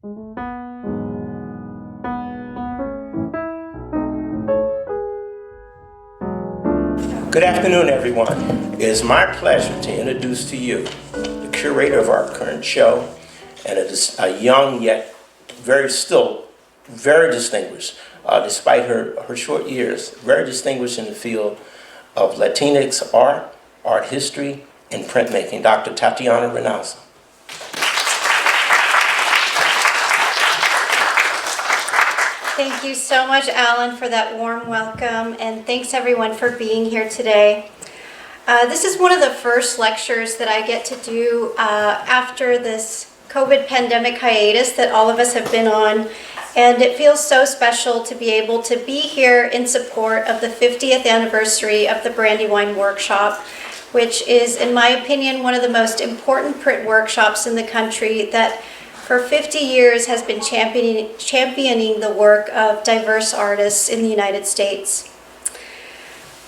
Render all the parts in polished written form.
Good afternoon, everyone. It is my pleasure to introduce to you the curator of our current show, and it is a young yet still very distinguished, despite her short years, very distinguished in the field of Latinx art, art history, and printmaking, Dr. Tatiana Reinoza. Thank you so much, Alan, for that warm welcome, and thanks everyone for being here today. This is one of the first lectures that I get to do after this COVID pandemic hiatus that all of us have been on, and it feels so special to be able to be here in support of the 50th anniversary of the Brandywine Workshop, which is, in my opinion, one of the most important print workshops in the country that for 50 years has been championing the work of diverse artists in the United States.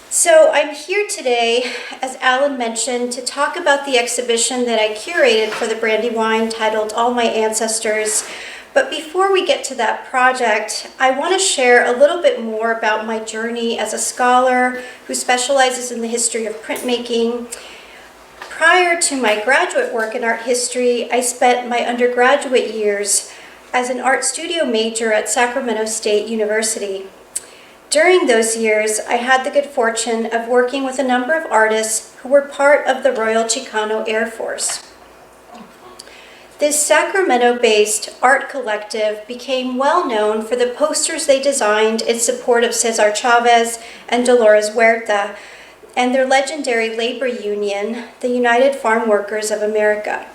So I'm here today, as Alan mentioned, to talk about the exhibition that I curated for the Brandywine titled All My Ancestors. But before we get to that project, I want to share a little bit more about my journey as a scholar who specializes in the history of printmaking. Prior to my graduate work in art history, I spent my undergraduate years as an art studio major at Sacramento State University. During those years, I had the good fortune of working with a number of artists who were part of the Royal Chicano Air Force. This Sacramento-based art collective became well known for the posters they designed in support of Cesar Chavez and Dolores Huerta, and their legendary labor union, the United Farm Workers of America.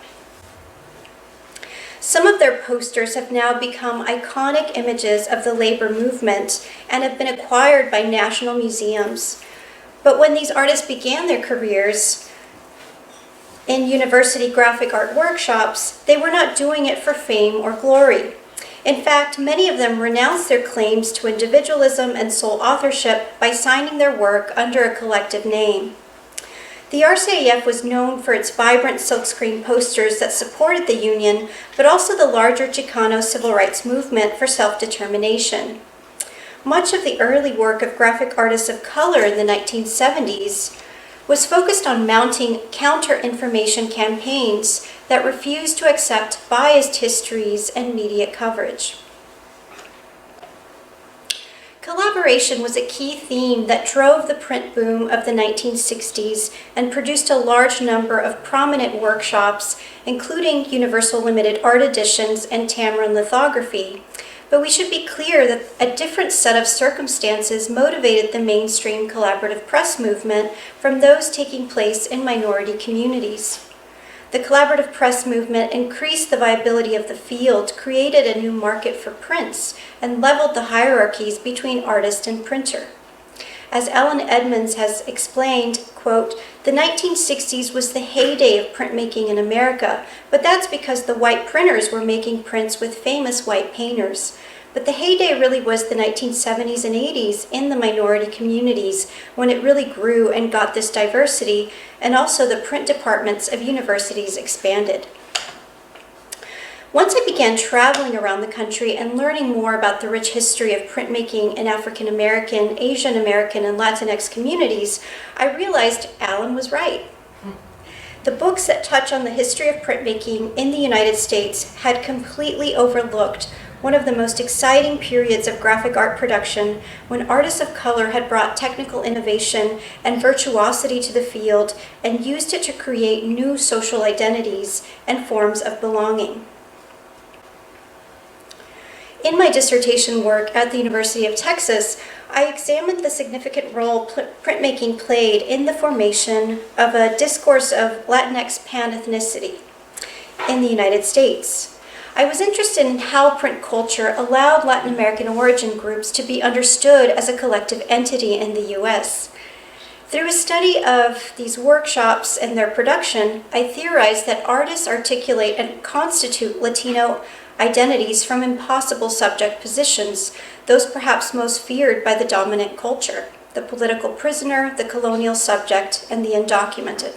Some of their posters have now become iconic images of the labor movement and have been acquired by national museums. But when these artists began their careers in university graphic art workshops, they were not doing it for fame or glory. In fact, many of them renounced their claims to individualism and sole authorship by signing their work under a collective name. The RCAF was known for its vibrant silkscreen posters that supported the Union, but also the larger Chicano civil rights movement for self-determination. Much of the early work of graphic artists of color in the 1970s was focused on mounting counter-information campaigns that refused to accept biased histories and media coverage. Collaboration was a key theme that drove the print boom of the 1960s and produced a large number of prominent workshops, including Universal Limited Art Editions and Tamarind Lithography. But we should be clear that a different set of circumstances motivated the mainstream collaborative press movement from those taking place in minority communities. The collaborative press movement increased the viability of the field, created a new market for prints, and leveled the hierarchies between artist and printer. As Ellen Edmonds has explained, quote, "The 1960s was the heyday of printmaking in America, but that's because the white printers were making prints with famous white painters. But the heyday really was the 1970s and 80s in the minority communities, when it really grew and got this diversity, and also the print departments of universities expanded." Once I began traveling around the country and learning more about the rich history of printmaking in African American, Asian American, and Latinx communities, I realized Alan was right. The books that touch on the history of printmaking in the United States had completely overlooked one of the most exciting periods of graphic art production, when artists of color had brought technical innovation and virtuosity to the field and used it to create new social identities and forms of belonging. In my dissertation work at the University of Texas, I examined the significant role printmaking played in the formation of a discourse of Latinx pan-ethnicity in the United States. I was interested in how print culture allowed Latin American origin groups to be understood as a collective entity in the U.S. Through a study of these workshops and their production, I theorized that artists articulate and constitute Latino identities from impossible subject positions, those perhaps most feared by the dominant culture, the political prisoner, the colonial subject, and the undocumented.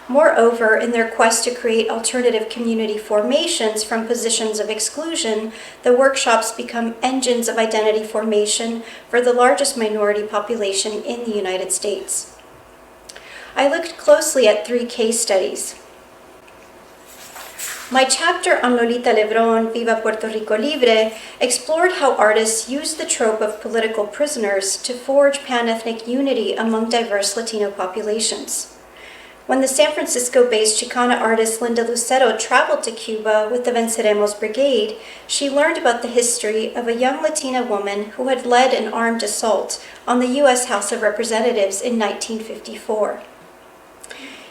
Moreover, in their quest to create alternative community formations from positions of exclusion, the workshops become engines of identity formation for the largest minority population in the United States. I looked closely at 3 case studies. My chapter on Lolita Lebrón, Viva Puerto Rico Libre, explored how artists used the trope of political prisoners to forge pan-ethnic unity among diverse Latino populations. When the San Francisco-based Chicana artist Linda Lucero traveled to Cuba with the Venceremos Brigade, she learned about the history of a young Latina woman who had led an armed assault on the U.S. House of Representatives in 1954.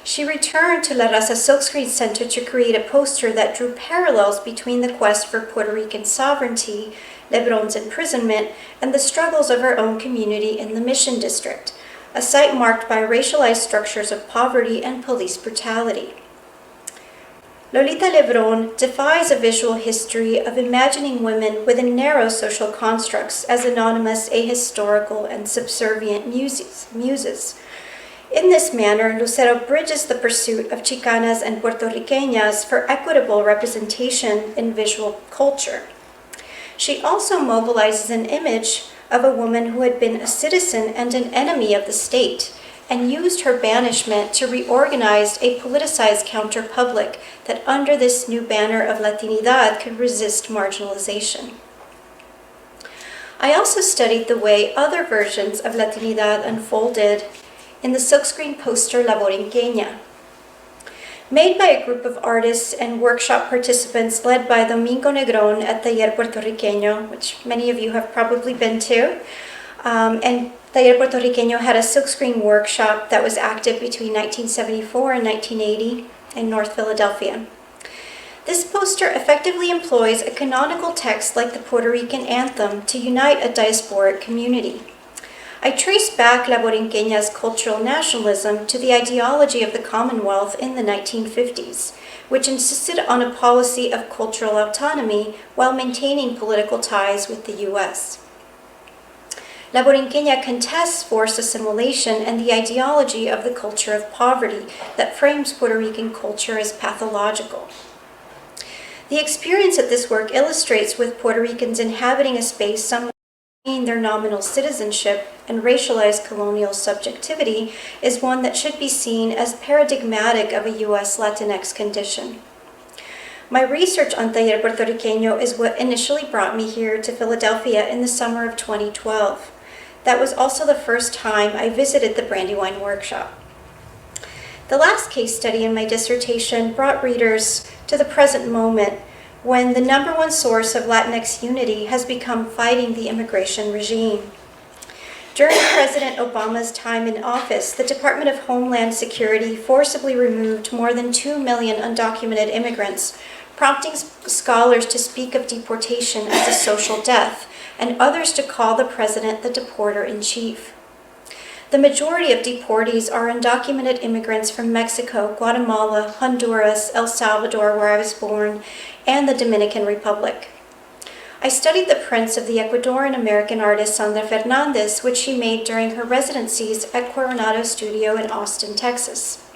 She returned to La Raza Silkscreen Center to create a poster that drew parallels between the quest for Puerto Rican sovereignty, Lebrón's imprisonment, and the struggles of her own community in the Mission District, a site marked by racialized structures of poverty and police brutality. Lolita Lebrón defies a visual history of imagining women within narrow social constructs as anonymous, ahistorical, and subservient muses. In this manner, Lucero bridges the pursuit of Chicanas and Puerto Riqueñas for equitable representation in visual culture. She also mobilizes an image of a woman who had been a citizen and an enemy of the state, and used her banishment to reorganize a politicized counter-public that under this new banner of Latinidad could resist marginalization. I also studied the way other versions of Latinidad unfolded in the silkscreen poster La Borinqueña. Made by a group of artists and workshop participants led by Domingo Negrón at Taller Puertorriqueño, which many of you have probably been to. And Taller Puertorriqueño had a silkscreen workshop that was active between 1974 and 1980 in North Philadelphia. This poster effectively employs a canonical text like the Puerto Rican anthem to unite a diasporic community. I traced back La Borinqueña's cultural nationalism to the ideology of the Commonwealth in the 1950s, which insisted on a policy of cultural autonomy while maintaining political ties with the U.S. La Borinqueña contests forced assimilation and the ideology of the culture of poverty that frames Puerto Rican culture as pathological. The experience of this work illustrates with Puerto Ricans inhabiting a space somewhere between their nominal citizenship and racialized colonial subjectivity is one that should be seen as paradigmatic of a U.S. Latinx condition. My research on Taller Puertorriqueño is what initially brought me here to Philadelphia in the summer of 2012. That was also the first time I visited the Brandywine Workshop. The last case study in my dissertation brought readers to the present moment when the number one source of Latinx unity has become fighting the immigration regime. During President Obama's time in office, the Department of Homeland Security forcibly removed more than 2 million undocumented immigrants, prompting scholars to speak of deportation as a social death, and others to call the president the deporter-in-chief. The majority of deportees are undocumented immigrants from Mexico, Guatemala, Honduras, El Salvador, where I was born, and the Dominican Republic. I studied the prints of the Ecuadorian-American artist Sandra Fernandez, which she made during her residencies at Coronado Studio in Austin, Texas.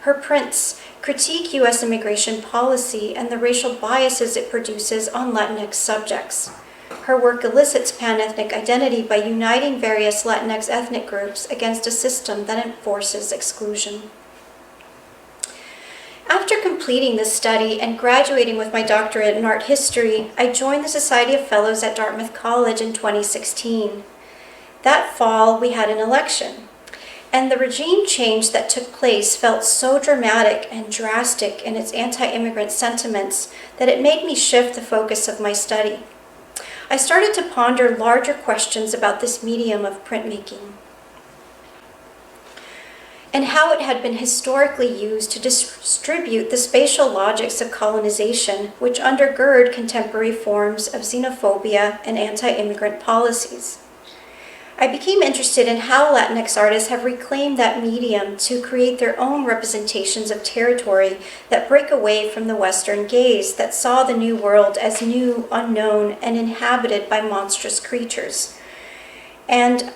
Her prints critique U.S. immigration policy and the racial biases it produces on Latinx subjects. Her work elicits pan-ethnic identity by uniting various Latinx ethnic groups against a system that enforces exclusion. After completing this study and graduating with my doctorate in art history, I joined the Society of Fellows at Dartmouth College in 2016. That fall, we had an election, and the regime change that took place felt so dramatic and drastic in its anti-immigrant sentiments that it made me shift the focus of my study. I started to ponder larger questions about this medium of printmaking and how it had been historically used to distribute the spatial logics of colonization, which undergird contemporary forms of xenophobia and anti-immigrant policies. I became interested in how Latinx artists have reclaimed that medium to create their own representations of territory that break away from the Western gaze that saw the New World as new, unknown, and inhabited by monstrous creatures. And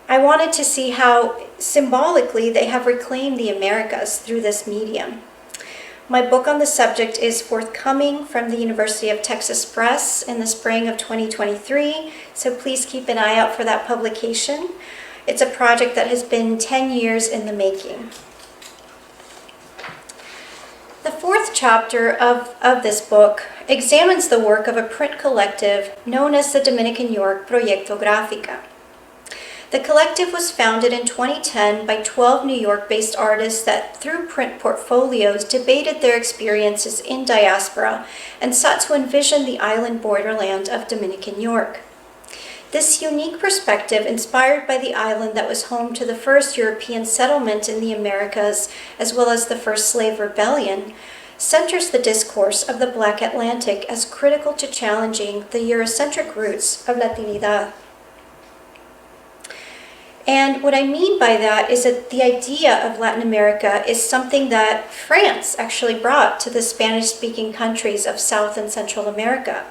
I wanted to see how symbolically they have reclaimed the Americas through this medium. My book on the subject is forthcoming from the University of Texas Press in the spring of 2023, so please keep an eye out for that publication. It's a project that has been 10 years in the making. The fourth chapter of this book examines the work of a print collective known as the Dominican York Proyecto Gráfica. The collective was founded in 2010 by 12 New York-based artists that, through print portfolios, debated their experiences in diaspora and sought to envision the island borderland of Dominican York. This unique perspective, inspired by the island that was home to the first European settlement in the Americas, as well as the first slave rebellion, centers the discourse of the Black Atlantic as critical to challenging the Eurocentric roots of Latinidad. And what I mean by that is that the idea of Latin America is something that France actually brought to the Spanish-speaking countries of South and Central America.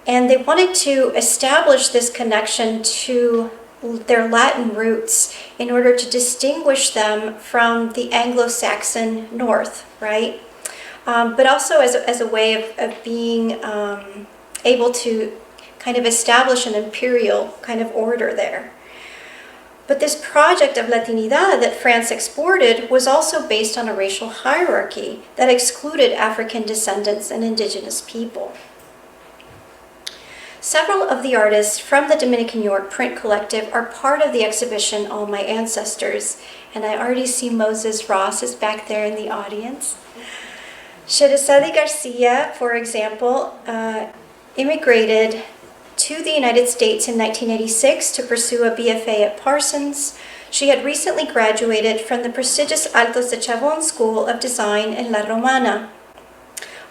And they wanted to establish this connection to their Latin roots in order to distinguish them from the Anglo-Saxon North, right? But also as a way of being able to kind of establish an imperial kind of order there. But this project of Latinidad that France exported was also based on a racial hierarchy that excluded African descendants and indigenous people. Several of the artists from the Dominican York Print Collective are part of the exhibition All My Ancestors, and I already see Moses Ross is back there in the audience. Sherazade Garcia, for example, immigrated to the United States in 1986 to pursue a BFA at Parsons. She had recently graduated from the prestigious Altos de Chavon School of Design in La Romana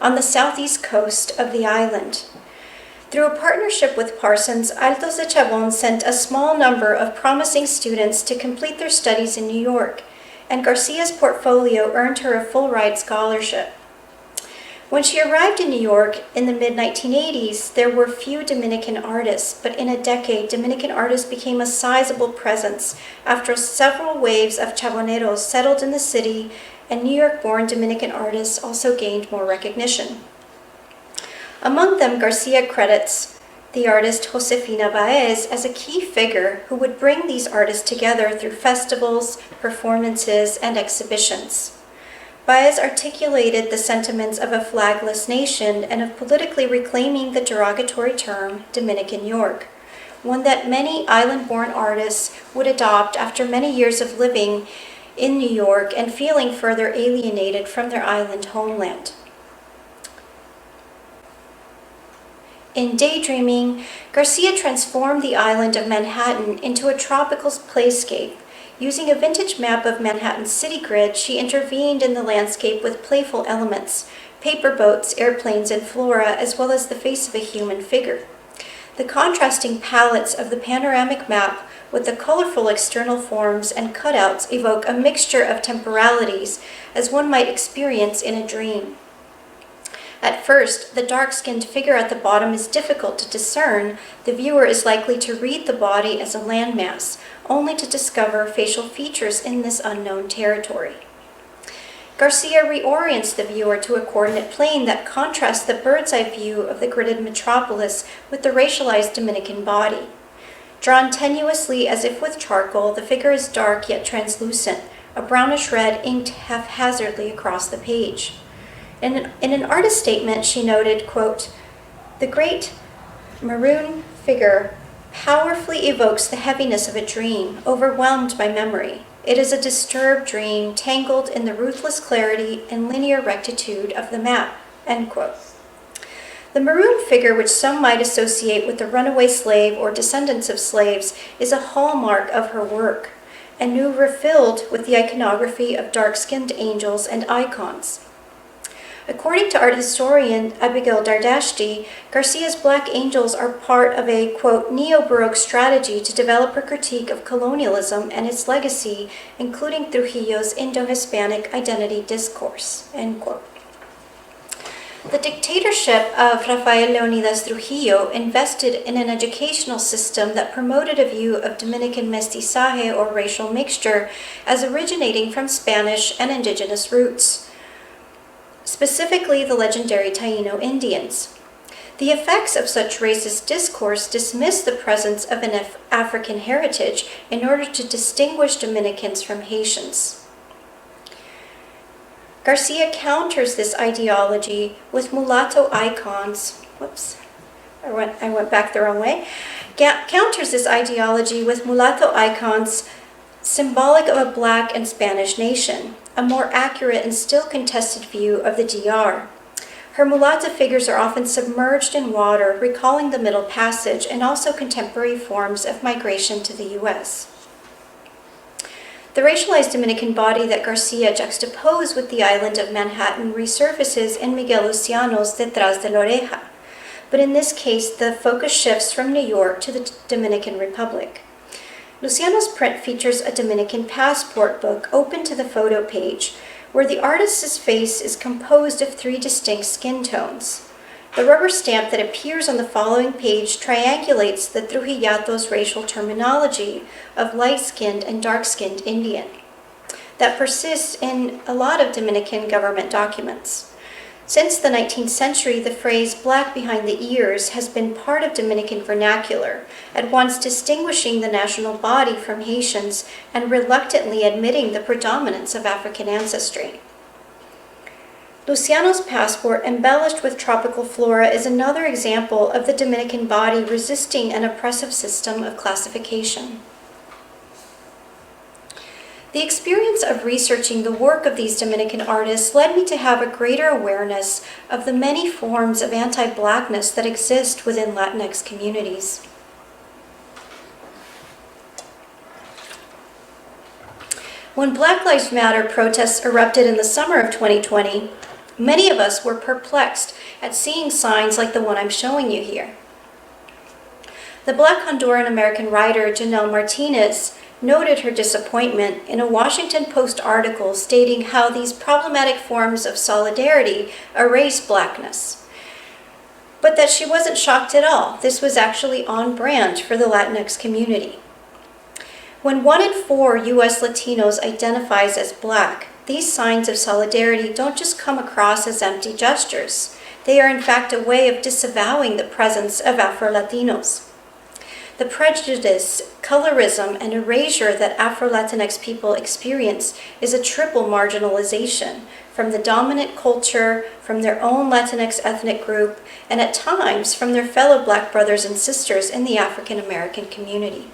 on the southeast coast of the island. Through a partnership with Parsons, Altos de Chavon sent a small number of promising students to complete their studies in New York, and Garcia's portfolio earned her a full-ride scholarship. When she arrived in New York in the mid-1980s, there were few Dominican artists, but in a decade, Dominican artists became a sizable presence after several waves of Chavoneros settled in the city, and New York-born Dominican artists also gained more recognition. Among them, Garcia credits the artist Josefina Baez as a key figure who would bring these artists together through festivals, performances, and exhibitions. Baez articulated the sentiments of a flagless nation and of politically reclaiming the derogatory term Dominican York, one that many island-born artists would adopt after many years of living in New York and feeling further alienated from their island homeland. In Daydreaming, Garcia transformed the island of Manhattan into a tropical playscape. Using a vintage map of Manhattan's city grid, she intervened in the landscape with playful elements, paper boats, airplanes, and flora, as well as the face of a human figure. The contrasting palettes of the panoramic map with the colorful external forms and cutouts evoke a mixture of temporalities, as one might experience in a dream. At first, the dark-skinned figure at the bottom is difficult to discern. The viewer is likely to read the body as a landmass, only to discover facial features in this unknown territory. Garcia reorients the viewer to a coordinate plane that contrasts the bird's-eye view of the gridded metropolis with the racialized Dominican body. Drawn tenuously as if with charcoal, the figure is dark yet translucent, a brownish red inked haphazardly across the page. In an artist statement, she noted, quote, "The great maroon figure powerfully evokes the heaviness of a dream, overwhelmed by memory. It is a disturbed dream, tangled in the ruthless clarity and linear rectitude of the map," end quote. The maroon figure, which some might associate with the runaway slave or descendants of slaves, is a hallmark of her work, and new refilled with the iconography of dark-skinned angels and icons. According to art historian Abigail Dardashti, Garcia's Black Angels are part of a, quote, neo-Baroque strategy to develop her critique of colonialism and its legacy, including Trujillo's Indo-Hispanic identity discourse, end quote. The dictatorship of Rafael Leonidas Trujillo invested in an educational system that promoted a view of Dominican mestizaje or racial mixture as originating from Spanish and indigenous roots, specifically the legendary Taino Indians. The effects of such racist discourse dismiss the presence of an African heritage in order to distinguish Dominicans from Haitians. Garcia counters this ideology with mulatto icons. I went back the wrong way. Counters this ideology with mulatto icons symbolic of a Black and Spanish nation, a more accurate and still contested view of the DR. Her mulatta figures are often submerged in water, recalling the Middle Passage and also contemporary forms of migration to the U.S. The racialized Dominican body that Garcia juxtaposed with the island of Manhattan resurfaces in Miguel Luciano's Detrás de la Oreja, but in this case the focus shifts from New York to the Dominican Republic. Luciano's print features a Dominican passport book open to the photo page, where the artist's face is composed of 3 distinct skin tones. The rubber stamp that appears on the following page triangulates the Trujillato's racial terminology of light-skinned and dark-skinned Indian that persists in a lot of Dominican government documents. Since the 19th century, the phrase "black behind the ears" has been part of Dominican vernacular, at once distinguishing the national body from Haitians and reluctantly admitting the predominance of African ancestry. Luciano's passport, embellished with tropical flora, is another example of the Dominican body resisting an oppressive system of classification. The experience of researching the work of these Dominican artists led me to have a greater awareness of the many forms of anti-Blackness that exist within Latinx communities. When Black Lives Matter protests erupted in the summer of 2020, many of us were perplexed at seeing signs like the one I'm showing you here. The Black Honduran-American writer Janelle Martinez noted her disappointment in a Washington Post article stating how these problematic forms of solidarity erase Blackness, but that she wasn't shocked at all. This was actually on brand for the Latinx community. When 1 in 4 U.S. Latinos identifies as Black, these signs of solidarity don't just come across as empty gestures. They are in fact a way of disavowing the presence of Afro-Latinos. The prejudice, colorism, and erasure that Afro-Latinx people experience is a triple marginalization from the dominant culture, from their own Latinx ethnic group, and at times from their fellow Black brothers and sisters in the African American community.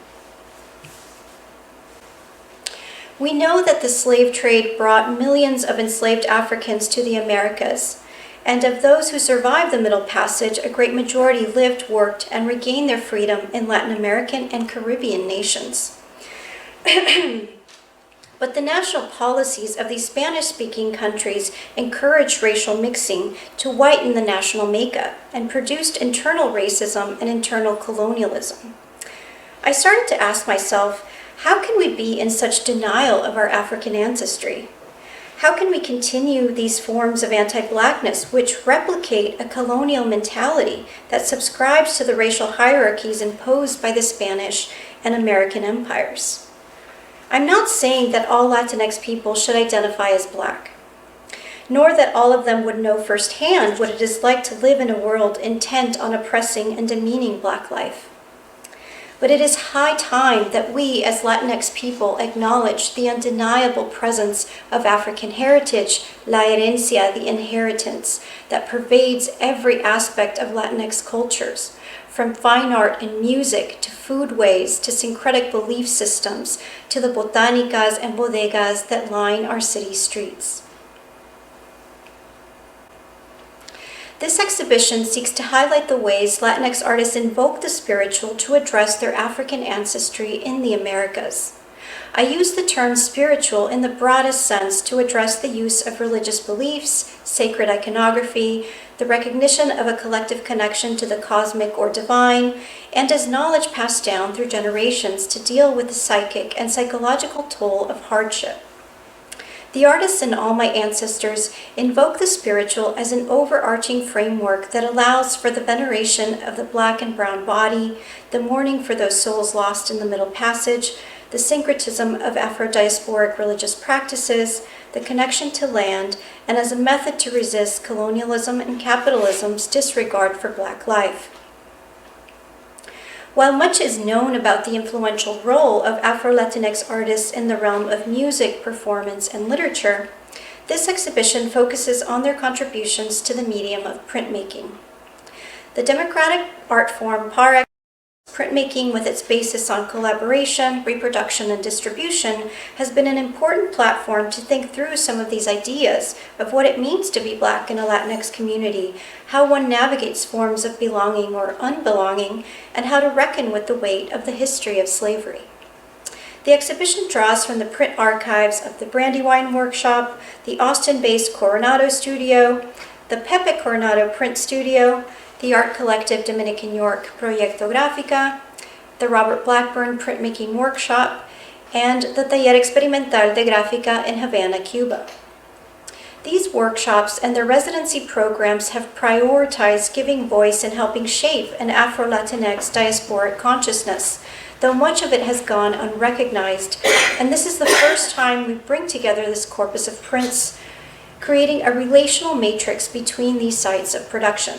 We know that the slave trade brought millions of enslaved Africans to the Americas, and of those who survived the Middle Passage, a great majority lived, worked, and regained their freedom in Latin American and Caribbean nations. But the national policies of these Spanish-speaking countries encouraged racial mixing to whiten the national makeup and produced internal racism and internal colonialism. I started to ask myself, how can we be in such denial of our African ancestry? How can we continue these forms of anti-Blackness which replicate a colonial mentality that subscribes to the racial hierarchies imposed by the Spanish and American empires? I'm not saying that all Latinx people should identify as Black, nor that all of them would know firsthand what it is like to live in a world intent on oppressing and demeaning Black life. But it is high time that we as Latinx people acknowledge the undeniable presence of African heritage, la herencia, the inheritance, that pervades every aspect of Latinx cultures, from fine art and music, to foodways, to syncretic belief systems, to the botanicas and bodegas that line our city streets. This exhibition seeks to highlight the ways Latinx artists invoke the spiritual to address their African ancestry in the Americas. I use the term spiritual in the broadest sense to address the use of religious beliefs, sacred iconography, the recognition of a collective connection to the cosmic or divine, and as knowledge passed down through generations to deal with the psychic and psychological toll of hardship. The artists and all my ancestors invoke the spiritual as an overarching framework that allows for the veneration of the black and brown body, the mourning for those souls lost in the Middle Passage, the syncretism of Afro-diasporic religious practices, the connection to land, and as a method to resist colonialism and capitalism's disregard for black life. While much is known about the influential role of Afro-Latinx artists in the realm of music, performance, and literature, this exhibition focuses on their contributions to the medium of printmaking. The democratic art form par excellence, printmaking with its basis on collaboration, reproduction, and distribution has been an important platform to think through some of these ideas of what it means to be Black in a Latinx community, how one navigates forms of belonging or unbelonging, and how to reckon with the weight of the history of slavery. The exhibition draws from the print archives of the Brandywine Workshop, the Austin-based Coronado Studio, the Pepe Coronado Print Studio, the art collective Dominican York Proyecto Gráfica, the Robert Blackburn Printmaking Workshop, and the Taller Experimental de Gráfica in Havana, Cuba. These workshops and their residency programs have prioritized giving voice and helping shape an Afro-Latinx diasporic consciousness, though much of it has gone unrecognized, and this is the first time we bring together this corpus of prints, creating a relational matrix between these sites of production.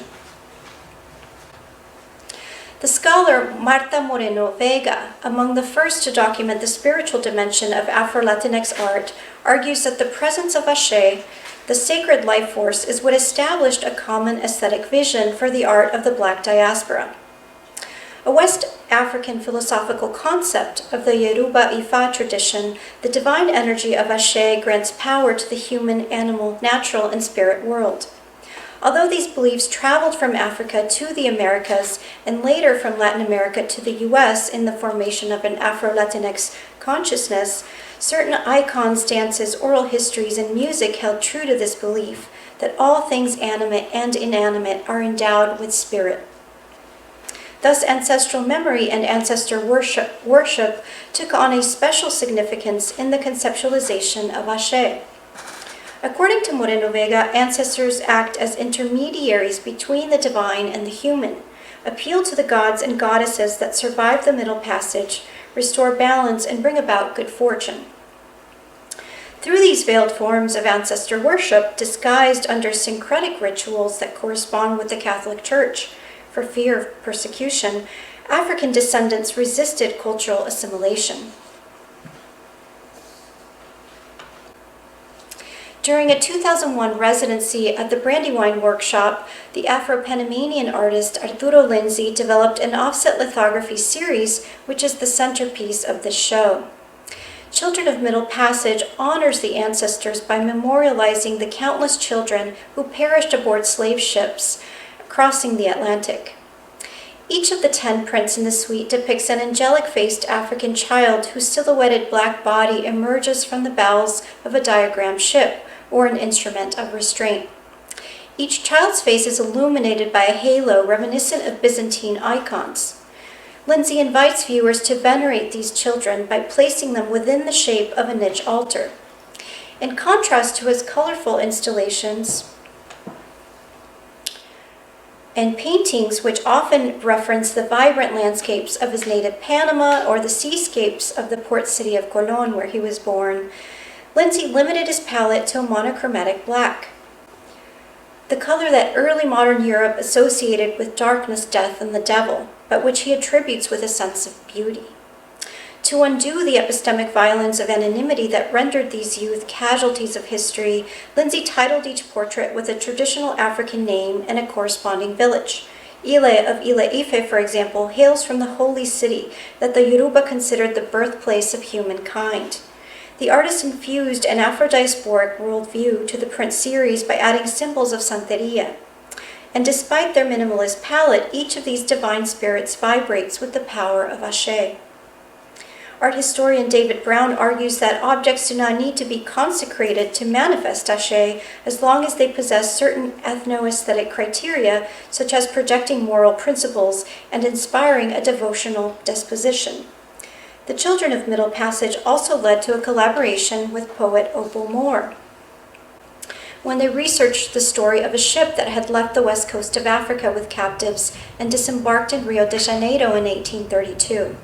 The scholar Marta Moreno Vega, among the first to document the spiritual dimension of Afro-Latinx art, argues that the presence of Ashe, the sacred life force, is what established a common aesthetic vision for the art of the Black diaspora. A West African philosophical concept of the Yoruba Ifa tradition, the divine energy of Ashe grants power to the human, animal, natural, and spirit world. Although these beliefs traveled from Africa to the Americas and later from Latin America to the US in the formation of an Afro-Latinx consciousness, certain icons, dances, oral histories, and music held true to this belief that all things animate and inanimate are endowed with spirit. Thus, ancestral memory and ancestor worship took on a special significance in the conceptualization of Ashe. According to Moreno Vega, ancestors act as intermediaries between the divine and the human, appeal to the gods and goddesses that survive the Middle Passage, restore balance, and bring about good fortune. Through these veiled forms of ancestor worship, disguised under syncretic rituals that correspond with the Catholic Church, for fear of persecution, African descendants resisted cultural assimilation. During a 2001 residency at the Brandywine Workshop, the Afro-Panamanian artist Arturo Lindsay developed an offset lithography series, which is the centerpiece of this show. Children of Middle Passage honors the ancestors by memorializing the countless children who perished aboard slave ships crossing the Atlantic. Each of the 10 prints in the suite depicts an angelic-faced African child whose silhouetted black body emerges from the bowels of a diagrammed ship, or an instrument of restraint. Each child's face is illuminated by a halo reminiscent of Byzantine icons. Lindsay invites viewers to venerate these children by placing them within the shape of a niche altar. In contrast to his colorful installations and paintings, which often reference the vibrant landscapes of his native Panama or the seascapes of the port city of Colón, where he was born, Lindsay limited his palette to a monochromatic black, the color that early modern Europe associated with darkness, death, and the devil, but which he attributes with a sense of beauty. To undo the epistemic violence of anonymity that rendered these youth casualties of history, Lindsay titled each portrait with a traditional African name and a corresponding village. Ile of Ile Ife, for example, hails from the holy city that the Yoruba considered the birthplace of humankind. The artist infused an Afro-diasporic worldview to the print series by adding symbols of Santeria. And despite their minimalist palette, each of these divine spirits vibrates with the power of Ashe. Art historian David Brown argues that objects do not need to be consecrated to manifest Ashe as long as they possess certain ethno-aesthetic criteria, such as projecting moral principles and inspiring a devotional disposition. The Children of Middle Passage also led to a collaboration with poet Opal Moore when they researched the story of a ship that had left the west coast of Africa with captives and disembarked in Rio de Janeiro in 1832.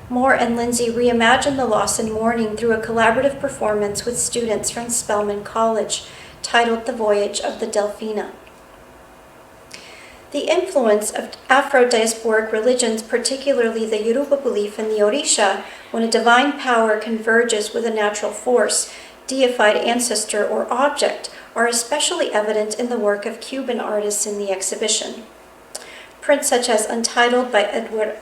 Moore and Lindsay reimagined the loss and mourning through a collaborative performance with students from Spelman College, titled The Voyage of the Delphina. The influence of Afro-diasporic religions, particularly the Yoruba belief in the Orisha, when a divine power converges with a natural force, deified ancestor, or object, are especially evident in the work of Cuban artists in the exhibition. Prints such as Untitled by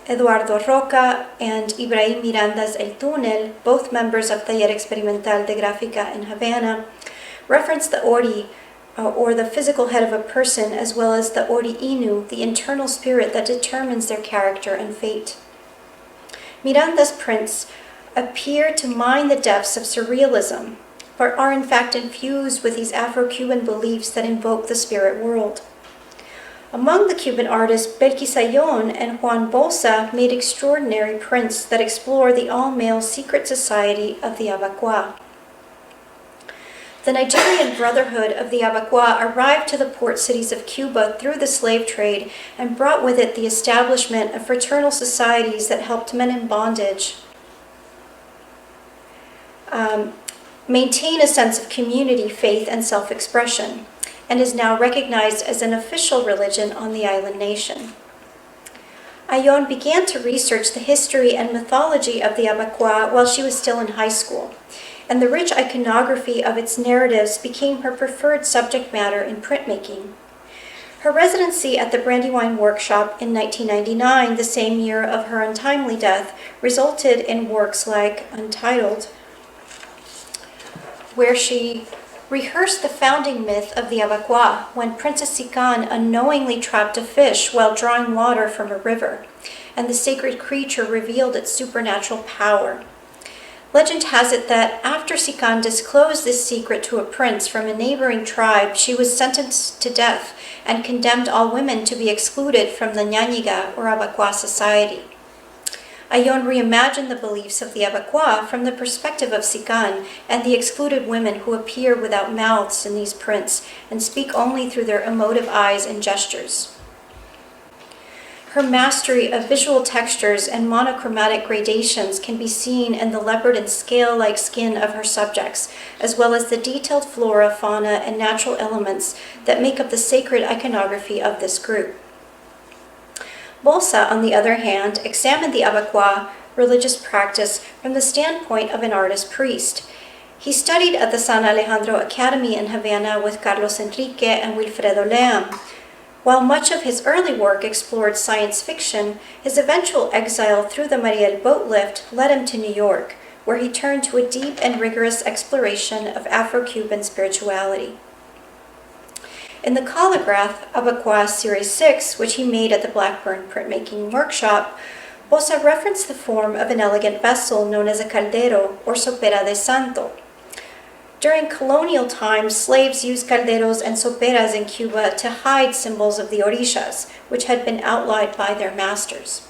Eduardo Roca and Ibrahim Miranda's El Túnel, both members of Taller Experimental de Gráfica in Havana, reference the Ori, or the physical head of a person, as well as the Ori Inu, the internal spirit that determines their character and fate. Miranda's prints appear to mine the depths of surrealism, but are in fact infused with these Afro-Cuban beliefs that invoke the spirit world. Among the Cuban artists, Belkis Ayllón and Juan Bolsa made extraordinary prints that explore the all-male secret society of the Abacuá. The Nigerian Brotherhood of the Abacuá arrived to the port cities of Cuba through the slave trade and brought with it the establishment of fraternal societies that helped men in bondage maintain a sense of community, faith, and self-expression, and is now recognized as an official religion on the island nation. Ayllón began to research the history and mythology of the Abacuá while she was still in high school, and the rich iconography of its narratives became her preferred subject matter in printmaking. Her residency at the Brandywine Workshop in 1999, the same year of her untimely death, resulted in works like Untitled, where she rehearsed the founding myth of the Abacuá when Princess Sican unknowingly trapped a fish while drawing water from a river, and the sacred creature revealed its supernatural power. Legend has it that after Sican disclosed this secret to a prince from a neighboring tribe, she was sentenced to death and condemned all women to be excluded from the Ñañiga or Abacuá society. Ayllón reimagined the beliefs of the Abacuá from the perspective of Sican and the excluded women who appear without mouths in these prints and speak only through their emotive eyes and gestures. Her mastery of visual textures and monochromatic gradations can be seen in the leopard and scale-like skin of her subjects, as well as the detailed flora, fauna, and natural elements that make up the sacred iconography of this group. Bolsa, on the other hand, examined the Abacuá religious practice from the standpoint of an artist-priest. He studied at the San Alejandro Academy in Havana with Carlos Enrique and Wilfredo Leam. While much of his early work explored science fiction, his eventual exile through the Mariel boat lift led him to New York, where he turned to a deep and rigorous exploration of Afro-Cuban spirituality. In the Calligraph Abacuá Series 6, which he made at the Blackburn Printmaking Workshop, Bolsa referenced the form of an elegant vessel known as a caldero or sopera de santo. During colonial times, slaves used calderos and soperas in Cuba to hide symbols of the orishas, which had been outlined by their masters.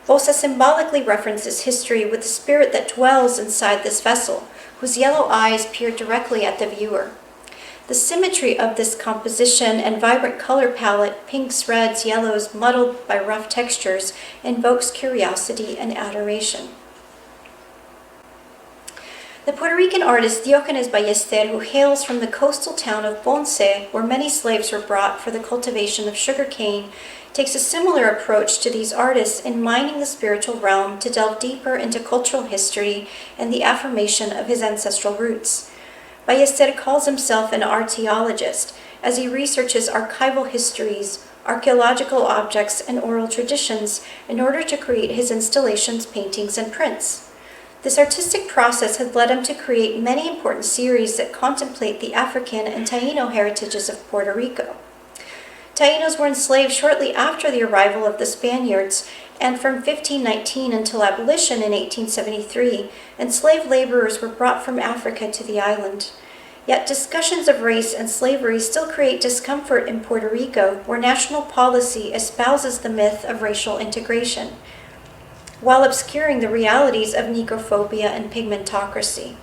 Bolsa symbolically references history with the spirit that dwells inside this vessel, whose yellow eyes peer directly at the viewer. The symmetry of this composition and vibrant color palette, pinks, reds, yellows, muddled by rough textures, invokes curiosity and adoration. The Puerto Rican artist Diogenes Ballester, who hails from the coastal town of Ponce, where many slaves were brought for the cultivation of sugarcane, takes a similar approach to these artists in mining the spiritual realm to delve deeper into cultural history and the affirmation of his ancestral roots. Ballester calls himself an archaeologist as he researches archival histories, archaeological objects, and oral traditions in order to create his installations, paintings, and prints. This artistic process has led him to create many important series that contemplate the African and Taino heritages of Puerto Rico. Tainos were enslaved shortly after the arrival of the Spaniards, and from 1519 until abolition in 1873, enslaved laborers were brought from Africa to the island. Yet discussions of race and slavery still create discomfort in Puerto Rico, where national policy espouses the myth of racial integration. while obscuring the realities of necrophobia and pigmentocracy.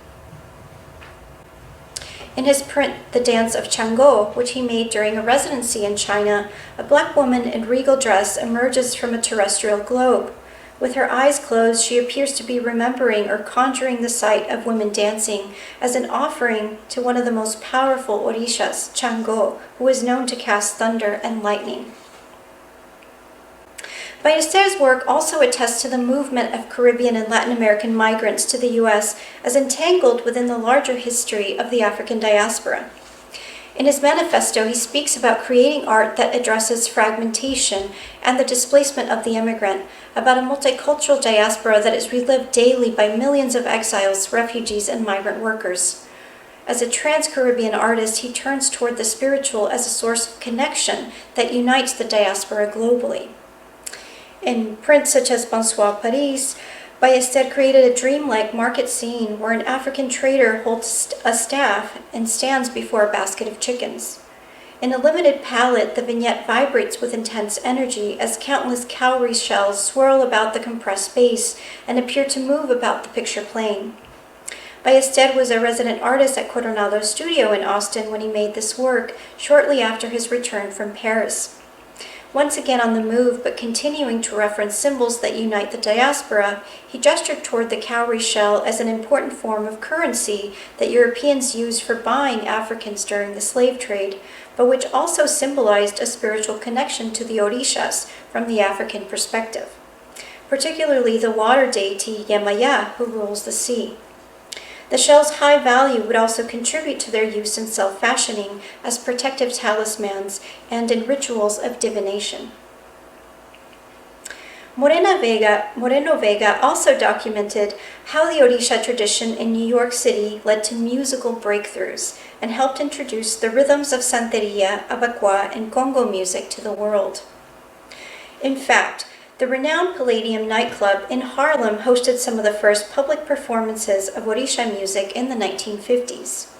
In his print, The Dance of Chango, which he made during a residency in China, a black woman in regal dress emerges from a terrestrial globe. With her eyes closed, she appears to be remembering or conjuring the sight of women dancing as an offering to one of the most powerful orishas, Chango, who is known to cast thunder and lightning. Ballester's work also attests to the movement of Caribbean and Latin American migrants to the U.S. as entangled within the larger history of the African diaspora. In his manifesto, he speaks about creating art that addresses fragmentation and the displacement of the immigrant, about a multicultural diaspora that is relived daily by millions of exiles, refugees, and migrant workers. As a trans-Caribbean artist, he turns toward the spiritual as a source of connection that unites the diaspora globally. In prints such as Bonsoir Paris, Ballester created a dreamlike market scene where an African trader holds a staff and stands before a basket of chickens. In a limited palette, the vignette vibrates with intense energy as countless cowrie shells swirl about the compressed space and appear to move about the picture plane. Ballester was a resident artist at Coronado's studio in Austin when he made this work, shortly after his return from Paris. Once again on the move, but continuing to reference symbols that unite the diaspora, he gestured toward the cowrie shell as an important form of currency that Europeans used for buying Africans during the slave trade, but which also symbolized a spiritual connection to the orishas from the African perspective, particularly the water deity Yemaya, who rules the sea. The shell's high value would also contribute to their use in self-fashioning as protective talismans and in rituals of divination. Moreno Vega also documented how the Orisha tradition in New York City led to musical breakthroughs and helped introduce the rhythms of Santeria, Abakwa, and Congo music to the world. In fact, the renowned Palladium nightclub in Harlem hosted some of the first public performances of Orisha music in the 1950s.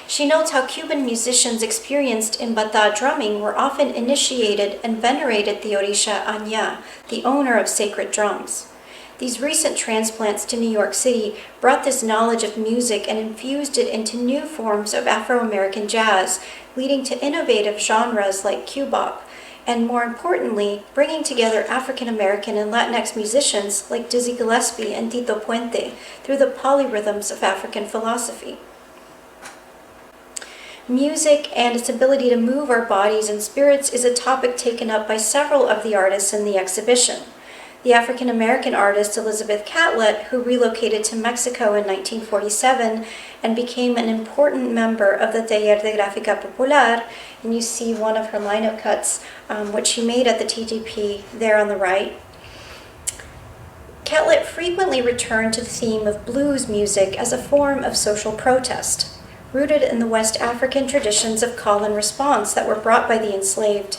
She notes how Cuban musicians experienced in bata drumming were often initiated and venerated the Orisha Anya, the owner of sacred drums. These recent transplants to New York City brought this knowledge of music and infused it into new forms of Afro-American jazz, leading to innovative genres like cubop, and more importantly, bringing together African-American and Latinx musicians like Dizzy Gillespie and Tito Puente through the polyrhythms of African philosophy. Music and its ability to move our bodies and spirits is a topic taken up by several of the artists in the exhibition. The African-American artist Elizabeth Catlett, who relocated to Mexico in 1947 and became an important member of the Taller de Gráfica Popular, and you see one of her lino cuts, which she made at the TGP there on the right. Catlett frequently returned to the theme of blues music as a form of social protest, rooted in the West African traditions of call and response that were brought by the enslaved.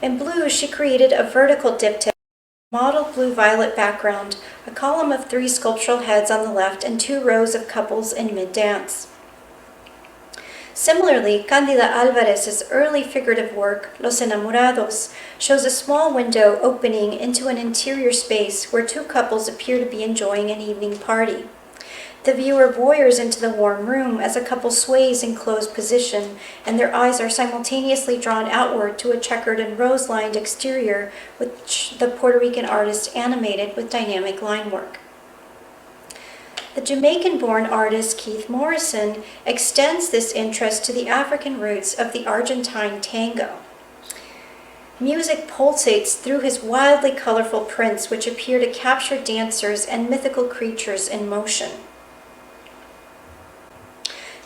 In blues, she created a vertical diptych, mottled blue-violet background, a column of 3 sculptural heads on the left, and 2 rows of couples in mid-dance. Similarly, Candida Alvarez's early figurative work, Los Enamorados, shows a small window opening into an interior space where 2 couples appear to be enjoying an evening party. The viewer voyeurs into the warm room as a couple sways in closed position, and their eyes are simultaneously drawn outward to a checkered and rose-lined exterior, which the Puerto Rican artist animated with dynamic line work. The Jamaican-born artist Keith Morrison extends this interest to the African roots of the Argentine tango. Music pulsates through his wildly colorful prints, which appear to capture dancers and mythical creatures in motion.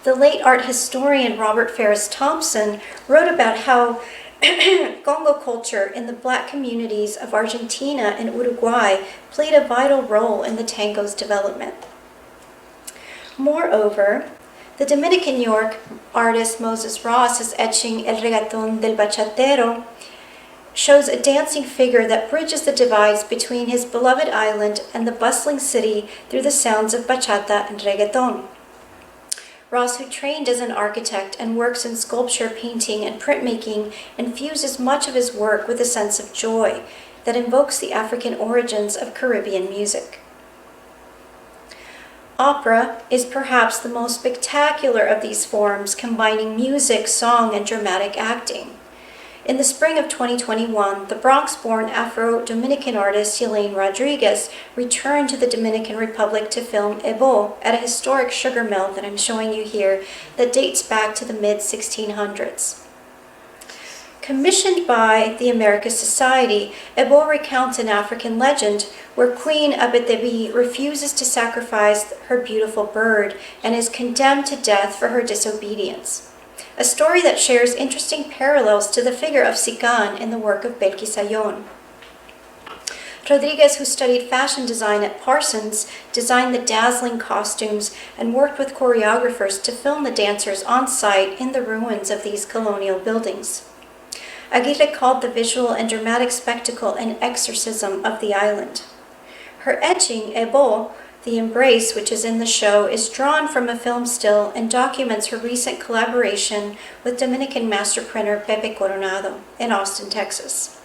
The late art historian Robert Ferris Thompson wrote about how Congo culture in the black communities of Argentina and Uruguay played a vital role in the tango's development. Moreover, the Dominican York artist Moses Ross's etching El Regatón del Bachatero shows a dancing figure that bridges the divides between his beloved island and the bustling city through the sounds of bachata and reggaeton. Ross, who trained as an architect and works in sculpture, painting, and printmaking, infuses much of his work with a sense of joy, that invokes the African origins of Caribbean music. Opera is perhaps the most spectacular of these forms, combining music, song, and dramatic acting. In the spring of 2021, the Bronx-born Afro-Dominican artist Elaine Rodriguez returned to the Dominican Republic to film Ebo at a historic sugar mill that I'm showing you here that dates back to the mid-1600s. Commissioned by the Americas Society, Ebo recounts an African legend where Queen Abetebi refuses to sacrifice her beautiful bird and is condemned to death for her disobedience. A story that shares interesting parallels to the figure of Sican in the work of Belkisayon. Rodriguez, who studied fashion design at Parsons, designed the dazzling costumes and worked with choreographers to film the dancers on site in the ruins of these colonial buildings. Aguirre called the visual and dramatic spectacle an exorcism of the island. Her etching, Ebo, the embrace, which is in the show, is drawn from a film still and documents her recent collaboration with Dominican master printer Pepe Coronado in Austin, Texas.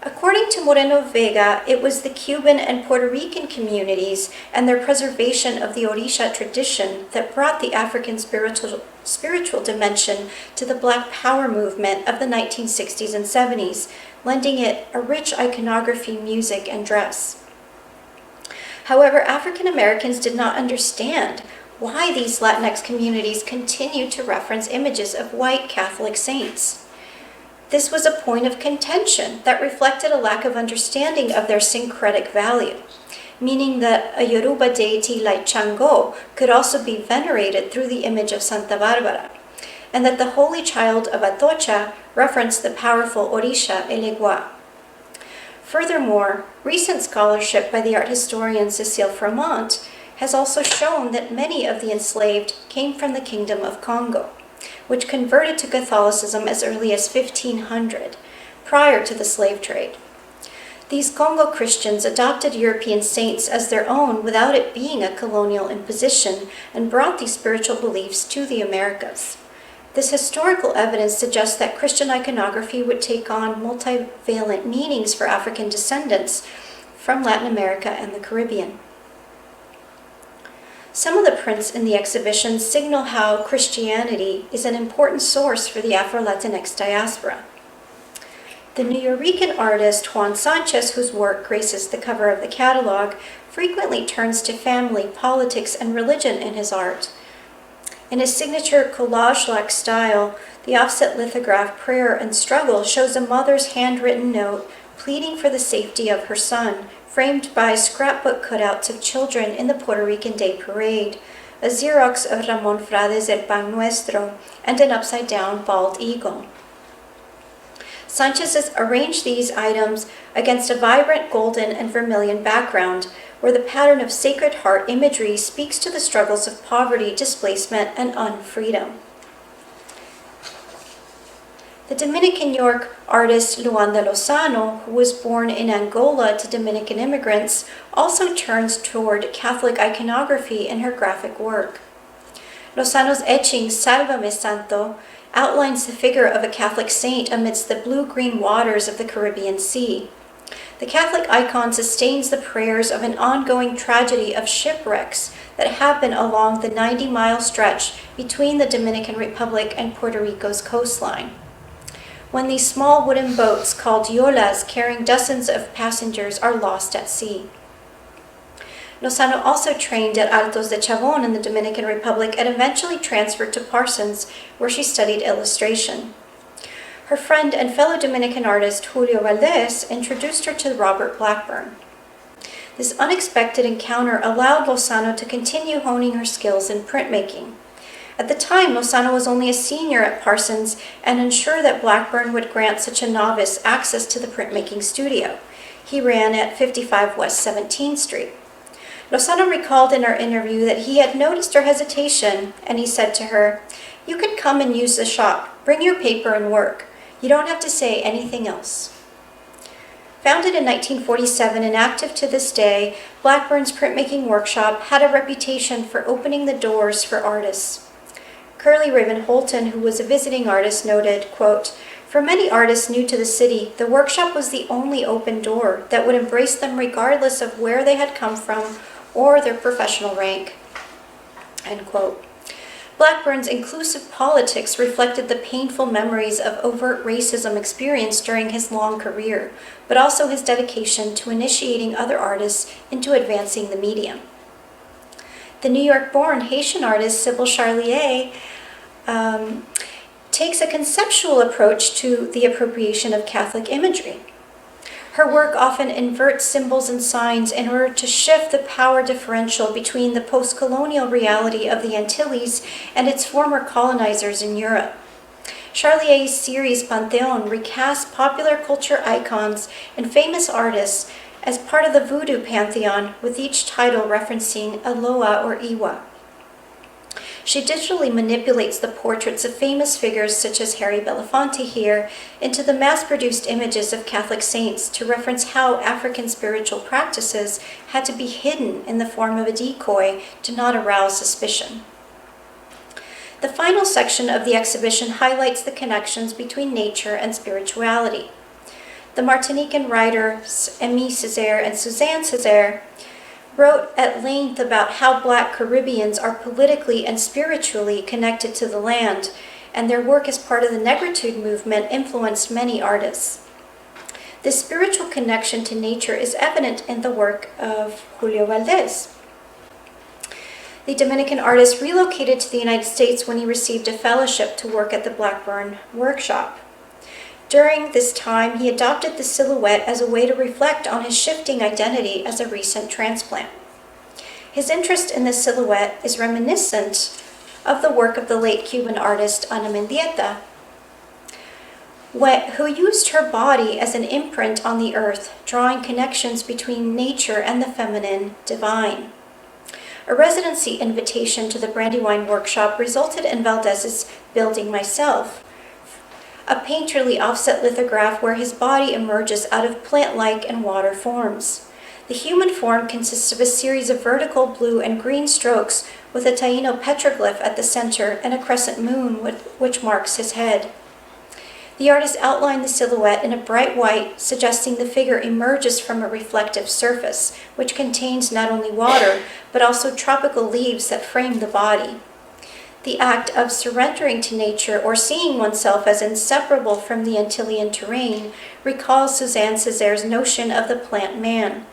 According to Moreno Vega, it was the Cuban and Puerto Rican communities and their preservation of the Orisha tradition that brought the African spiritual dimension to the Black Power movement of the 1960s and 70s, lending it a rich iconography, music, and dress. However, African Americans did not understand why these Latinx communities continued to reference images of white Catholic saints. This was a point of contention that reflected a lack of understanding of their syncretic value, meaning that a Yoruba deity like Chango could also be venerated through the image of Santa Barbara, and that the holy child of Atocha referenced the powerful Orisha Elegua. Furthermore, recent scholarship by the art historian Cécile Framont has also shown that many of the enslaved came from the Kingdom of Congo, which converted to Catholicism as early as 1500, prior to the slave trade. These Congo Christians adopted European saints as their own without it being a colonial imposition and brought these spiritual beliefs to the Americas. This historical evidence suggests that Christian iconography would take on multivalent meanings for African descendants from Latin America and the Caribbean. Some of the prints in the exhibition signal how Christianity is an important source for the Afro-Latinx diaspora. The Nuyorican artist Juan Sanchez, whose work graces the cover of the catalog, frequently turns to family, politics, and religion in his art. In his signature collage-like style, the offset lithograph Prayer and Struggle shows a mother's handwritten note pleading for the safety of her son, framed by scrapbook cutouts of children in the Puerto Rican Day Parade, a Xerox of Ramon Frades El Pan Nuestro, and an upside-down bald eagle. Sanchez has arranged these items against a vibrant golden and vermilion background, where the pattern of Sacred Heart imagery speaks to the struggles of poverty, displacement, and unfreedom. The Dominican York artist Luanda Lozano, who was born in Angola to Dominican immigrants, also turns toward Catholic iconography in her graphic work. Lozano's etching Sálvame Santo outlines the figure of a Catholic saint amidst the blue-green waters of the Caribbean Sea. The Catholic icon sustains the prayers of an ongoing tragedy of shipwrecks that happen along the 90-mile stretch between the Dominican Republic and Puerto Rico's coastline. When these small wooden boats called yolas carrying dozens of passengers are lost at sea. Lozano also trained at Altos de Chabón in the Dominican Republic and eventually transferred to Parsons, where she studied illustration. Her friend and fellow Dominican artist Julio Valdez introduced her to Robert Blackburn. This unexpected encounter allowed Lozano to continue honing her skills in printmaking. At the time, Lozano was only a senior at Parsons and ensured that Blackburn would grant such a novice access to the printmaking studio. He ran at 55 West 17th Street. Lozano recalled in our interview that he had noticed her hesitation, and he said to her, "You can come and use the shop. Bring your paper and work. You don't have to say anything else." Founded in 1947 and active to this day, Blackburn's printmaking workshop had a reputation for opening the doors for artists. Curly Raven Holton, who was a visiting artist, noted, quote, For many artists new to the city, the workshop was the only open door that would embrace them regardless of where they had come from or their professional rank." End quote. Blackburn's inclusive politics reflected the painful memories of overt racism experienced during his long career, but also his dedication to initiating other artists into advancing the medium. The New York-born Haitian artist Sybil Charlier takes a conceptual approach to the appropriation of Catholic imagery. Her work often inverts symbols and signs in order to shift the power differential between the post-colonial reality of the Antilles and its former colonizers in Europe. Charlier's series Pantheon recasts popular culture icons and famous artists as part of the Voodoo pantheon, with each title referencing Aloha or Iwa. She digitally manipulates the portraits of famous figures such as Harry Belafonte here into the mass-produced images of Catholic saints to reference how African spiritual practices had to be hidden in the form of a decoy to not arouse suspicion. The final section of the exhibition highlights the connections between nature and spirituality. The Martinican writers Aimé Césaire and Suzanne Césaire wrote at length about how Black Caribbeans are politically and spiritually connected to the land, and their work as part of the Negritude movement influenced many artists. This spiritual connection to nature is evident in the work of Julio Valdés. The Dominican artist relocated to the United States when he received a fellowship to work at the Blackburn Workshop. During this time, he adopted the silhouette as a way to reflect on his shifting identity as a recent transplant. His interest in the silhouette is reminiscent of the work of the late Cuban artist Ana Mendieta, who used her body as an imprint on the earth, drawing connections between nature and the feminine divine. A residency invitation to the Brandywine Workshop resulted in Valdés's Building Myself, a painterly offset lithograph where his body emerges out of plant-like and water forms. The human form consists of a series of vertical blue and green strokes with a Taino petroglyph at the center and a crescent moon which marks his head. The artist outlined the silhouette in a bright white, suggesting the figure emerges from a reflective surface, which contains not only water, but also tropical leaves that frame the body. The act of surrendering to nature or seeing oneself as inseparable from the Antillean terrain recalls Suzanne Césaire's notion of the plant man,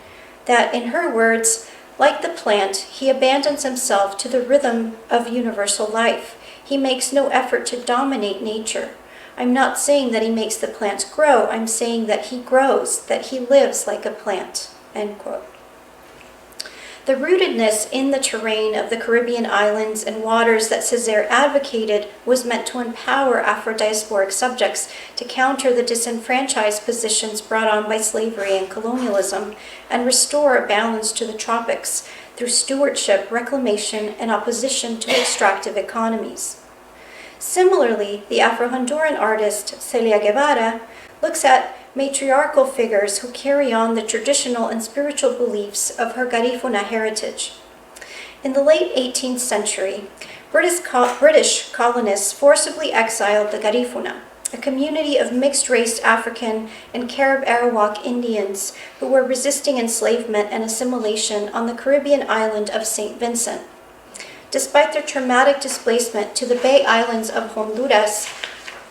that, in her words, like the plant, he abandons himself to the rhythm of universal life. He makes no effort to dominate nature. I'm not saying that he makes the plants grow, I'm saying that he grows, that he lives like a plant." End quote. The rootedness in the terrain of the Caribbean islands and waters that Césaire advocated was meant to empower Afro-diasporic subjects to counter the disenfranchised positions brought on by slavery and colonialism and restore a balance to the tropics through stewardship, reclamation, and opposition to extractive economies. Similarly, the Afro-Honduran artist Celia Guevara looks at matriarchal figures who carry on the traditional and spiritual beliefs of her Garifuna heritage. In the late 18th century, British colonists forcibly exiled the Garifuna, a community of mixed-race African and Carib Arawak Indians who were resisting enslavement and assimilation on the Caribbean island of St. Vincent. Despite their traumatic displacement to the Bay Islands of Honduras,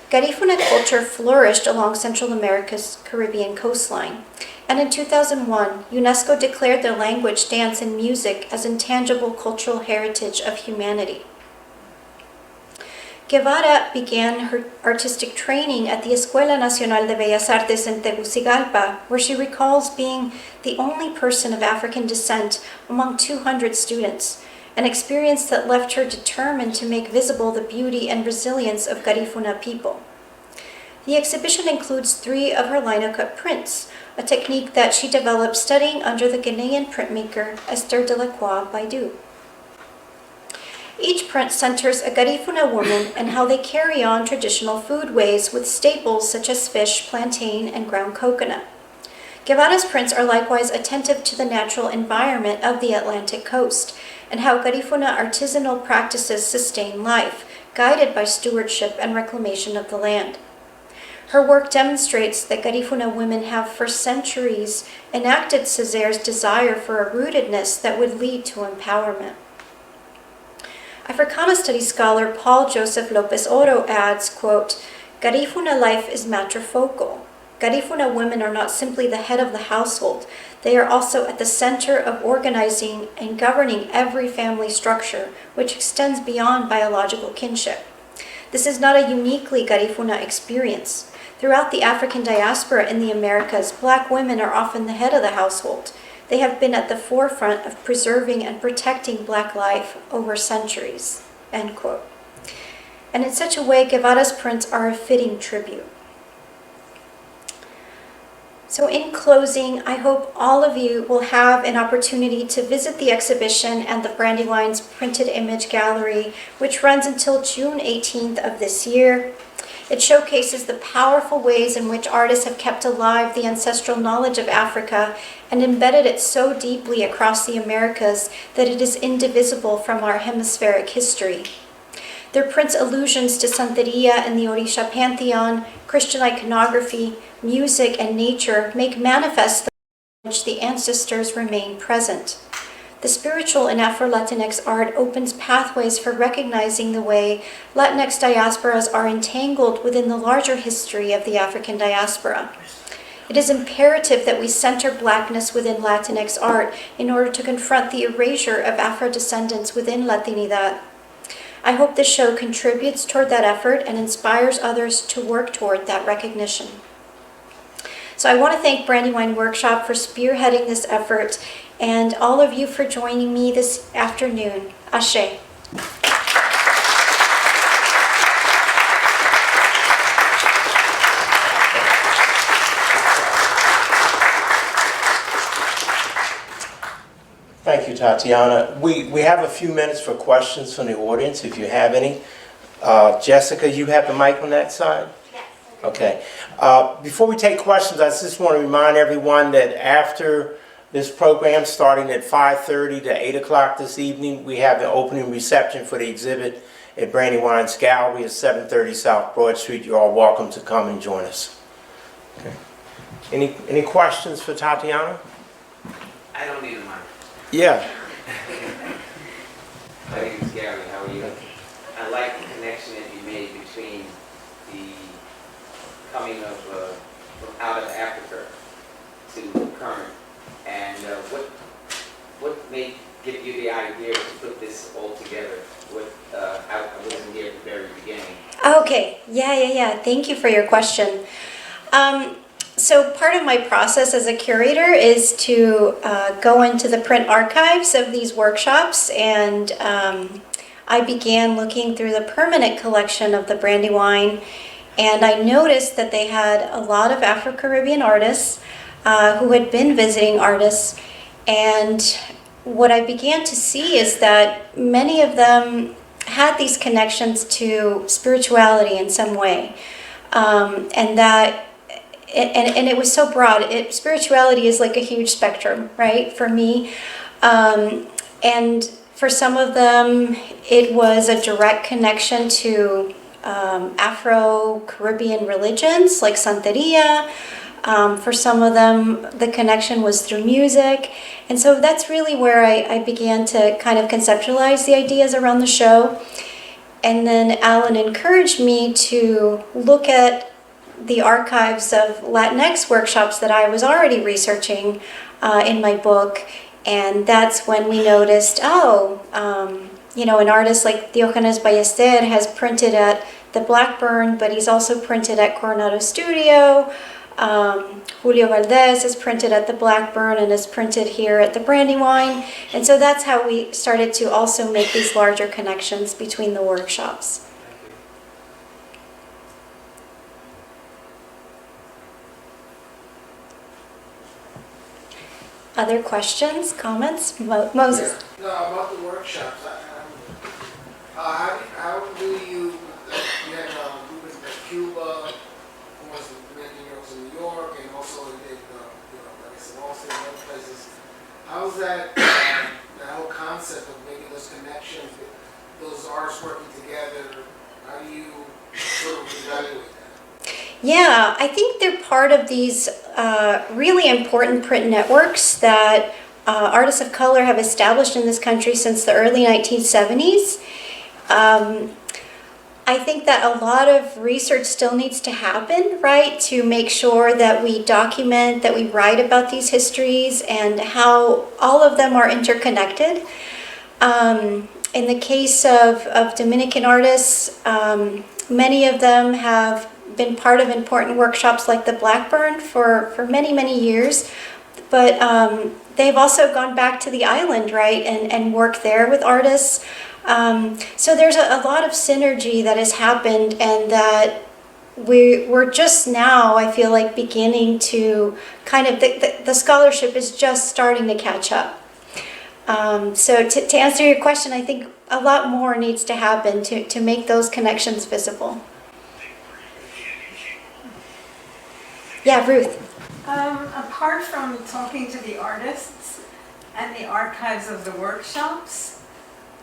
Garifuna culture flourished along Central America's Caribbean coastline, and in 2001, UNESCO declared their language, dance, and music as intangible cultural heritage of humanity. Guevara began her artistic training at the Escuela Nacional de Bellas Artes in Tegucigalpa, where she recalls being the only person of African descent among 200 students, an experience that left her determined to make visible the beauty and resilience of Garifuna people. The exhibition includes 3 of her linocut prints, a technique that she developed studying under the Ghanaian printmaker Esther Delacroix Baidu. Each print centers a Garifuna woman and how they carry on traditional foodways with staples such as fish, plantain, and ground coconut. Guevara's prints are likewise attentive to the natural environment of the Atlantic coast and how Garifuna artisanal practices sustain life, guided by stewardship and reclamation of the land. Her work demonstrates that Garifuna women have for centuries enacted Césaire's desire for a rootedness that would lead to empowerment. Africana studies scholar Paul Joseph Lopez Oro adds, quote, Garifuna life is matrifocal. Garifuna women are not simply the head of the household, they are also at the center of organizing and governing every family structure, which extends beyond biological kinship. This is not a uniquely Garifuna experience. Throughout the African diaspora in the Americas, Black women are often the head of the household. They have been at the forefront of preserving and protecting Black life over centuries, end quote. And in such a way, Guevara's prints are a fitting tribute. So in closing, I hope all of you will have an opportunity to visit the exhibition and the Brandywine's Printed Image Gallery, which runs until June 18th of this year. It showcases the powerful ways in which artists have kept alive the ancestral knowledge of Africa and embedded it so deeply across the Americas that it is indivisible from our hemispheric history. Their prints allusions to Santeria and the Orisha pantheon, Christian iconography, music, and nature make manifest the way in which the ancestors remain present. The spiritual in Afro-Latinx art opens pathways for recognizing the way Latinx diasporas are entangled within the larger history of the African diaspora. It is imperative that we center Blackness within Latinx art in order to confront the erasure of Afro-descendants within Latinidad. I hope this show contributes toward that effort and inspires others to work toward that recognition. So I want to thank Brandywine Workshop for spearheading this effort and all of you for joining me this afternoon. Ashe. Thank you, Tatiana. We have a few minutes for questions from the audience, if you have any. Jessica, you have the mic on that side? Yes. Okay. Before we take questions, I just want to remind everyone that after this program, starting at 5:30 to 8 o'clock this evening, we have the opening reception for the exhibit at Brandywine's Gallery at 730 South Broad Street. You're all welcome to come and join us. Okay. Any questions for Tatiana? I don't need a mic. Yeah. My name is Gary. How are you? I like the connection that you made between the coming of from out of Africa to current, and what made give you the idea to put this all together? I wasn't here at the very beginning. Okay. Yeah. Thank you for your question. So part of my process as a curator is to go into the print archives of these workshops, and I began looking through the permanent collection of the Brandywine, and I noticed that they had a lot of Afro-Caribbean artists who had been visiting artists, and what I began to see is that many of them had these connections to spirituality in some way, and that and it was so broad. Spirituality is like a huge spectrum, right, for me. And for some of them, it was a direct connection to Afro-Caribbean religions like Santeria. For some of them, the connection was through music. And so that's really where I began to kind of conceptualize the ideas around the show. And then Alan encouraged me to look at the archives of Latinx workshops that I was already researching in my book, and that's when we noticed, an artist like Diogenes Ballester has printed at the Blackburn, but he's also printed at Coronado Studio. Julio Valdez is printed at the Blackburn and is printed here at the Brandywine, and so that's how we started to also make these larger connections between the workshops. Other questions, comments? Moses? No, about the workshops. How do you had movements like Cuba, who was in New York, and also they did, like I said, Austin and other places. How's that whole concept of making those connections, those artists working together? How do you sort of evaluate that? Yeah, I think they're part of these really important print networks that artists of color have established in this country since the early 1970s. I think that a lot of research still needs to happen, right, to make sure that we document, that we write about these histories and how all of them are interconnected. In the case of Dominican artists, many of them have been part of important workshops like the Blackburn for many, many years. But they've also gone back to the island, right, and worked there with artists. So there's a lot of synergy that has happened, and that we're just now, I feel like, beginning to kind of, the scholarship is just starting to catch up. So to answer your question, I think a lot more needs to happen to make those connections visible. Yeah, Ruth. Apart from talking to the artists and the archives of the workshops,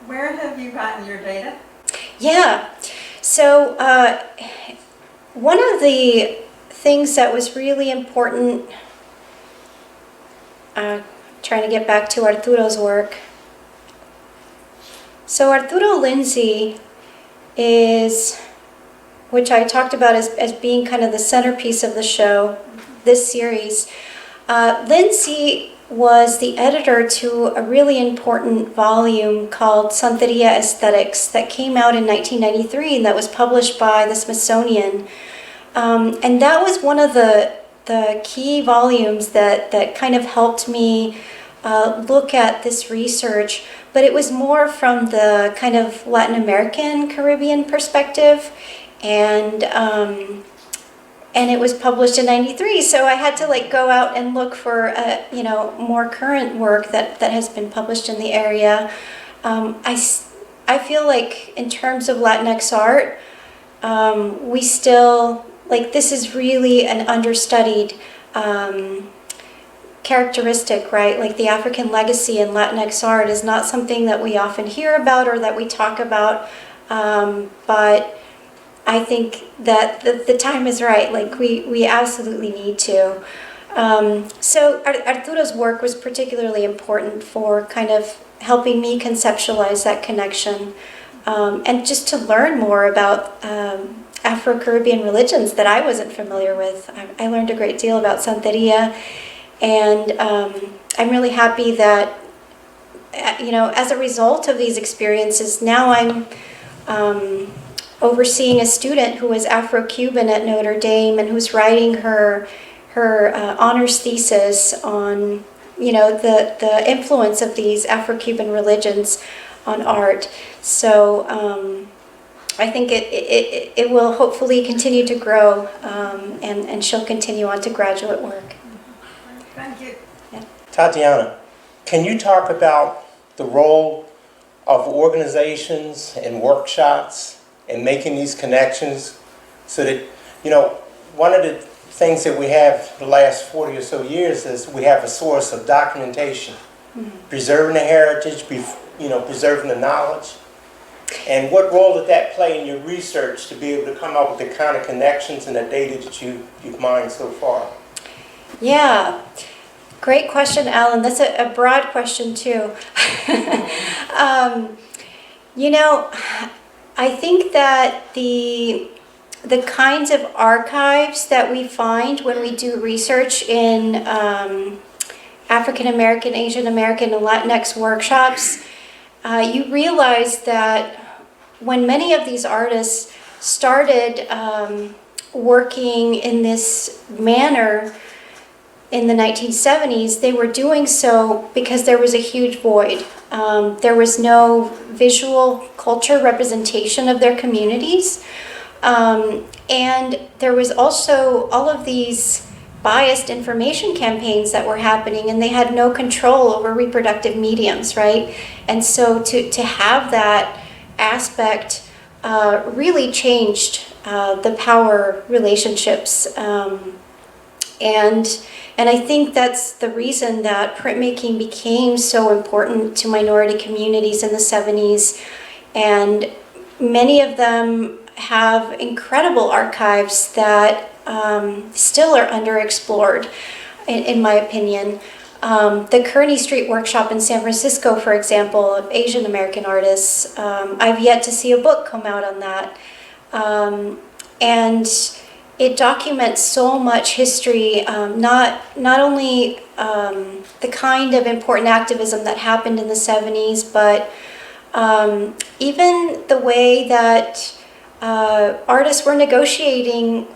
where have you gotten your data? Yeah, so one of the things that was really important, trying to get back to Arturo's work. So Arturo Lindsay is, which I talked about as being kind of the centerpiece of the show, this series. Lindsay was the editor to a really important volume called Santeria Aesthetics that came out in 1993 and that was published by the Smithsonian. And that was one of the key volumes that kind of helped me look at this research, but it was more from the kind of Latin American Caribbean perspective, and it was published in '93. So I had to like go out and look for more current work that has been published in the area. I feel like in terms of Latinx art, we still, like, this is really an understudied characteristic, right? Like the African legacy in Latinx art is not something that we often hear about or that we talk about, but I think that the time is right. Like we absolutely need to. So Arturo's work was particularly important for kind of helping me conceptualize that connection, and just to learn more about Afro-Caribbean religions that I wasn't familiar with. I learned a great deal about Santeria, and I'm really happy that, as a result of these experiences, now I'm overseeing a student who is Afro-Cuban at Notre Dame and who's writing her honors thesis on, the influence of these Afro-Cuban religions on art. So I think it will hopefully continue to grow, and she'll continue on to graduate work. Thank you. Yeah. Tatiana, can you talk about the role of organizations and workshops in making these connections so that, one of the things that we have the last 40 or so years is we have a source of documentation, preserving the heritage, preserving the knowledge. And what role did that play in your research to be able to come up with the kind of connections and the data that you've mined so far? Yeah, great question, Alan. That's a broad question too. I think that the kinds of archives that we find when we do research in African American, Asian American, and Latinx workshops, you realize that when many of these artists started working in this manner in the 1970s, they were doing so because there was a huge void. There was no visual culture representation of their communities. And there was also all of these biased information campaigns that were happening, and they had no control over reproductive mediums, right? And so to have that aspect really changed the power relationships. And I think that's the reason that printmaking became so important to minority communities in the 70s. And many of them have incredible archives that still are underexplored, in my opinion. The Kearney Street Workshop in San Francisco, for example, of Asian American artists, I've yet to see a book come out on that. And it documents so much history, not only the kind of important activism that happened in the 70s, but even the way that artists were negotiating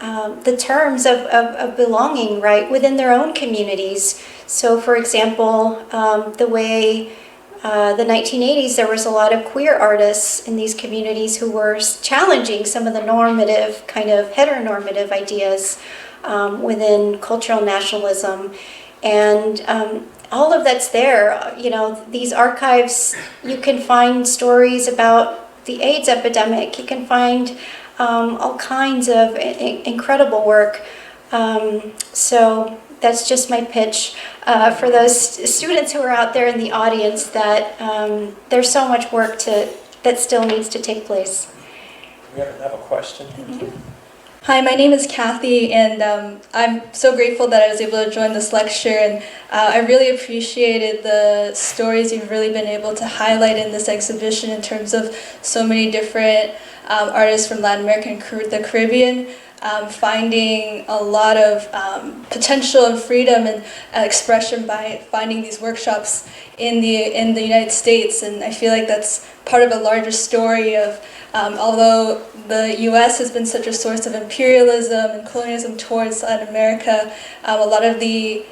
the terms of belonging, right, within their own communities. So, for example, the way the 1980s, there was a lot of queer artists in these communities who were challenging some of the normative, kind of heteronormative ideas within cultural nationalism. And all of that's there. You know, these archives, you can find stories about the AIDS epidemic. You can find all kinds of incredible work. So that's just my pitch for those students who are out there in the audience, that there's so much work that still needs to take place. We have another question. Hi, my name is Kathy, and I'm so grateful that I was able to join this lecture, and I really appreciated the stories you've really been able to highlight in this exhibition in terms of so many different artists from Latin America and the Caribbean, finding a lot of potential and freedom and expression by finding these workshops in the United States. And I feel like that's part of a larger story of although the U.S. has been such a source of imperialism and colonialism towards Latin America, a lot of the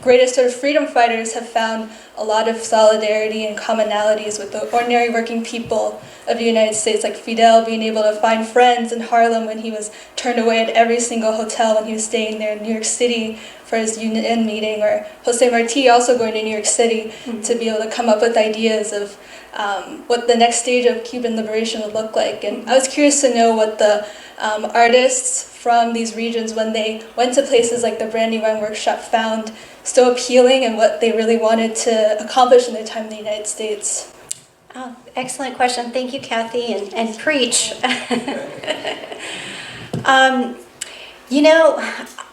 greatest sort of freedom fighters have found a lot of solidarity and commonalities with the ordinary working people of the United States, like Fidel being able to find friends in Harlem when he was turned away at every single hotel when he was staying there in New York City for his UN meeting, or Jose Marti also going to New York City to be able to come up with ideas of what the next stage of Cuban liberation would look like. And I was curious to know what the artists from these regions, when they went to places like the Brandywine Workshop, found so appealing and what they really wanted to accomplish in their time in the United States. Oh, excellent question. Thank you, Kathy, and preach. You know,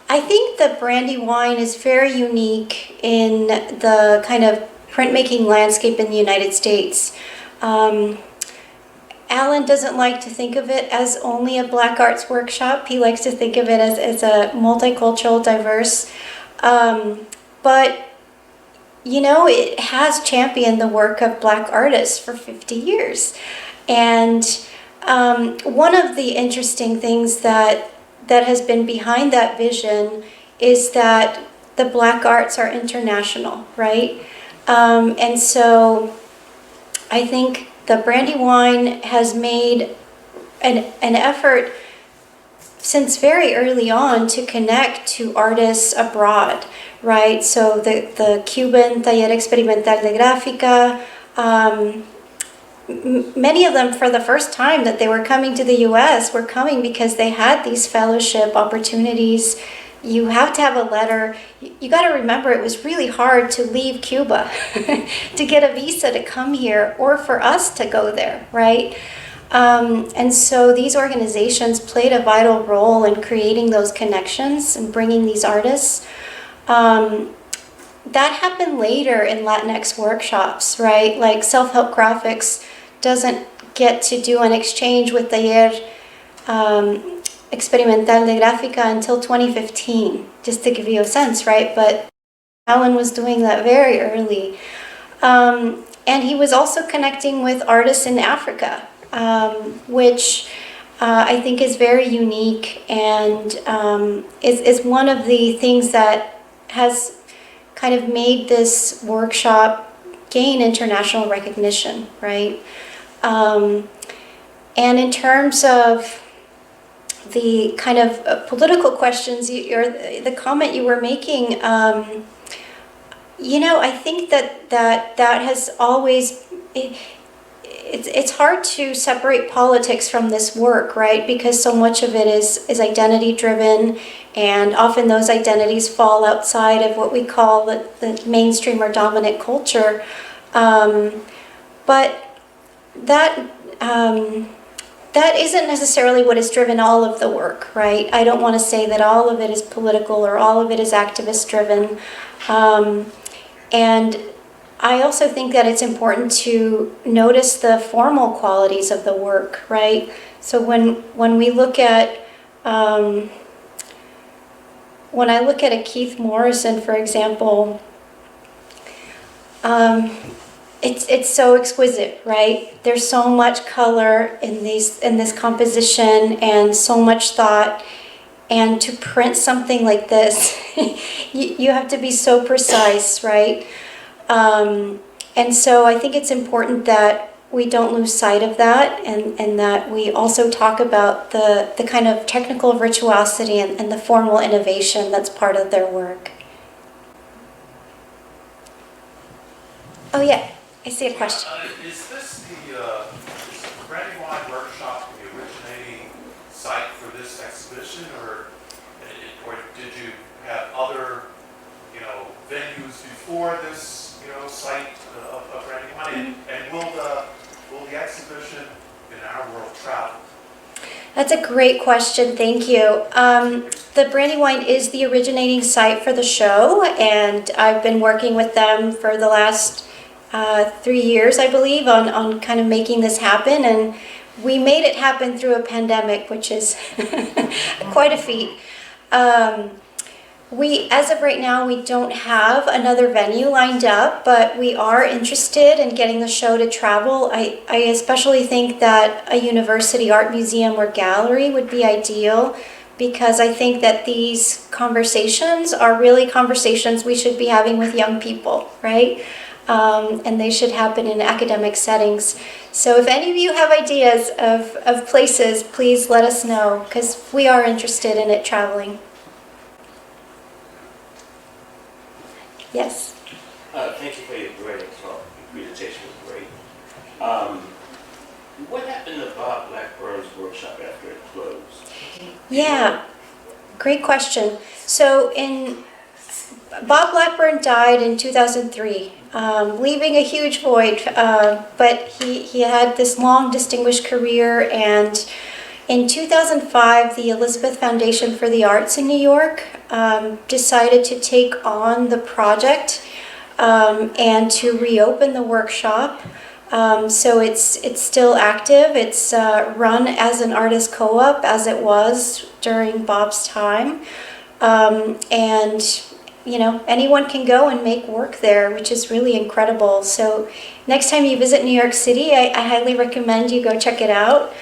I think the Brandywine is very unique in the kind of printmaking landscape in the United States. Alan doesn't like to think of it as only a Black arts workshop. He likes to think of it as a multicultural, diverse. But, you know, it has championed the work of Black artists for 50 years. And one of the interesting things that has been behind that vision is that the Black arts are international, right? And so I think the Brandywine has made an effort since very early on to connect to artists abroad, right? So the Cuban Taller Experimental de Gráfica, many of them, for the first time that they were coming to the US, were coming because they had these fellowship opportunities. You have to have a letter. You got to remember, it was really hard to leave Cuba to get a visa to come here, or for us to go there, right? And so these organizations played a vital role in creating those connections and bringing these artists. That happened later in Latinx workshops, right? Like Self-Help Graphics doesn't get to do an exchange with Taller Experimental de Gráfica until 2015, just to give you a sense, right? But Alan was doing that very early. And he was also connecting with artists in Africa, which I think is very unique, and is one of the things that has kind of made this workshop gain international recognition, right? And in terms of the kind of political questions, or the comment you were making, you know, I think that has always, it's hard to separate politics from this work, right? Because so much of it is identity driven, and often those identities fall outside of what we call the mainstream or dominant culture. But that that isn't necessarily what has driven all of the work, right? I don't want to say that all of it is political or all of it is activist driven. And I also think that it's important to notice the formal qualities of the work, right? So when we look at, when I look at a Keith Morrison, for example, it's so exquisite, right? There's so much color in this composition and so much thought. And to print something like this, you have to be so precise, right? And so I think it's important that we don't lose sight of that, and that we also talk about the kind of technical virtuosity and the formal innovation that's part of their work. Oh yeah, I see a question. Is this is Brandywine Workshop the originating site for this exhibition, or did you have other, venues before this, site of Brandywine? And will the exhibition in our world travel? That's a great question, thank you. The Brandywine is the originating site for the show, and I've been working with them for the last 3 years, I believe, on kind of making this happen. And we made it happen through a pandemic, which is quite a feat. As of right now, we don't have another venue lined up, but we are interested in getting the show to travel. I especially think that a university art museum or gallery would be ideal, because I think that these conversations are really conversations we should be having with young people, right? And they should happen in academic settings. So if any of you have ideas of places, please let us know, because we are interested in it traveling. Yes? Thank you for your great talk. Your presentation was great. What happened to Bob Blackburn's workshop after it closed? Yeah, great question. So Bob Blackburn died in 2003, leaving a huge void, but he had this long, distinguished career, and in 2005, the Elizabeth Foundation for the Arts in New York decided to take on the project and to reopen the workshop. So it's still active. It's run as an artist co-op, as it was during Bob's time. And anyone can go and make work there, which is really incredible. So next time you visit New York City, I highly recommend you go check it out.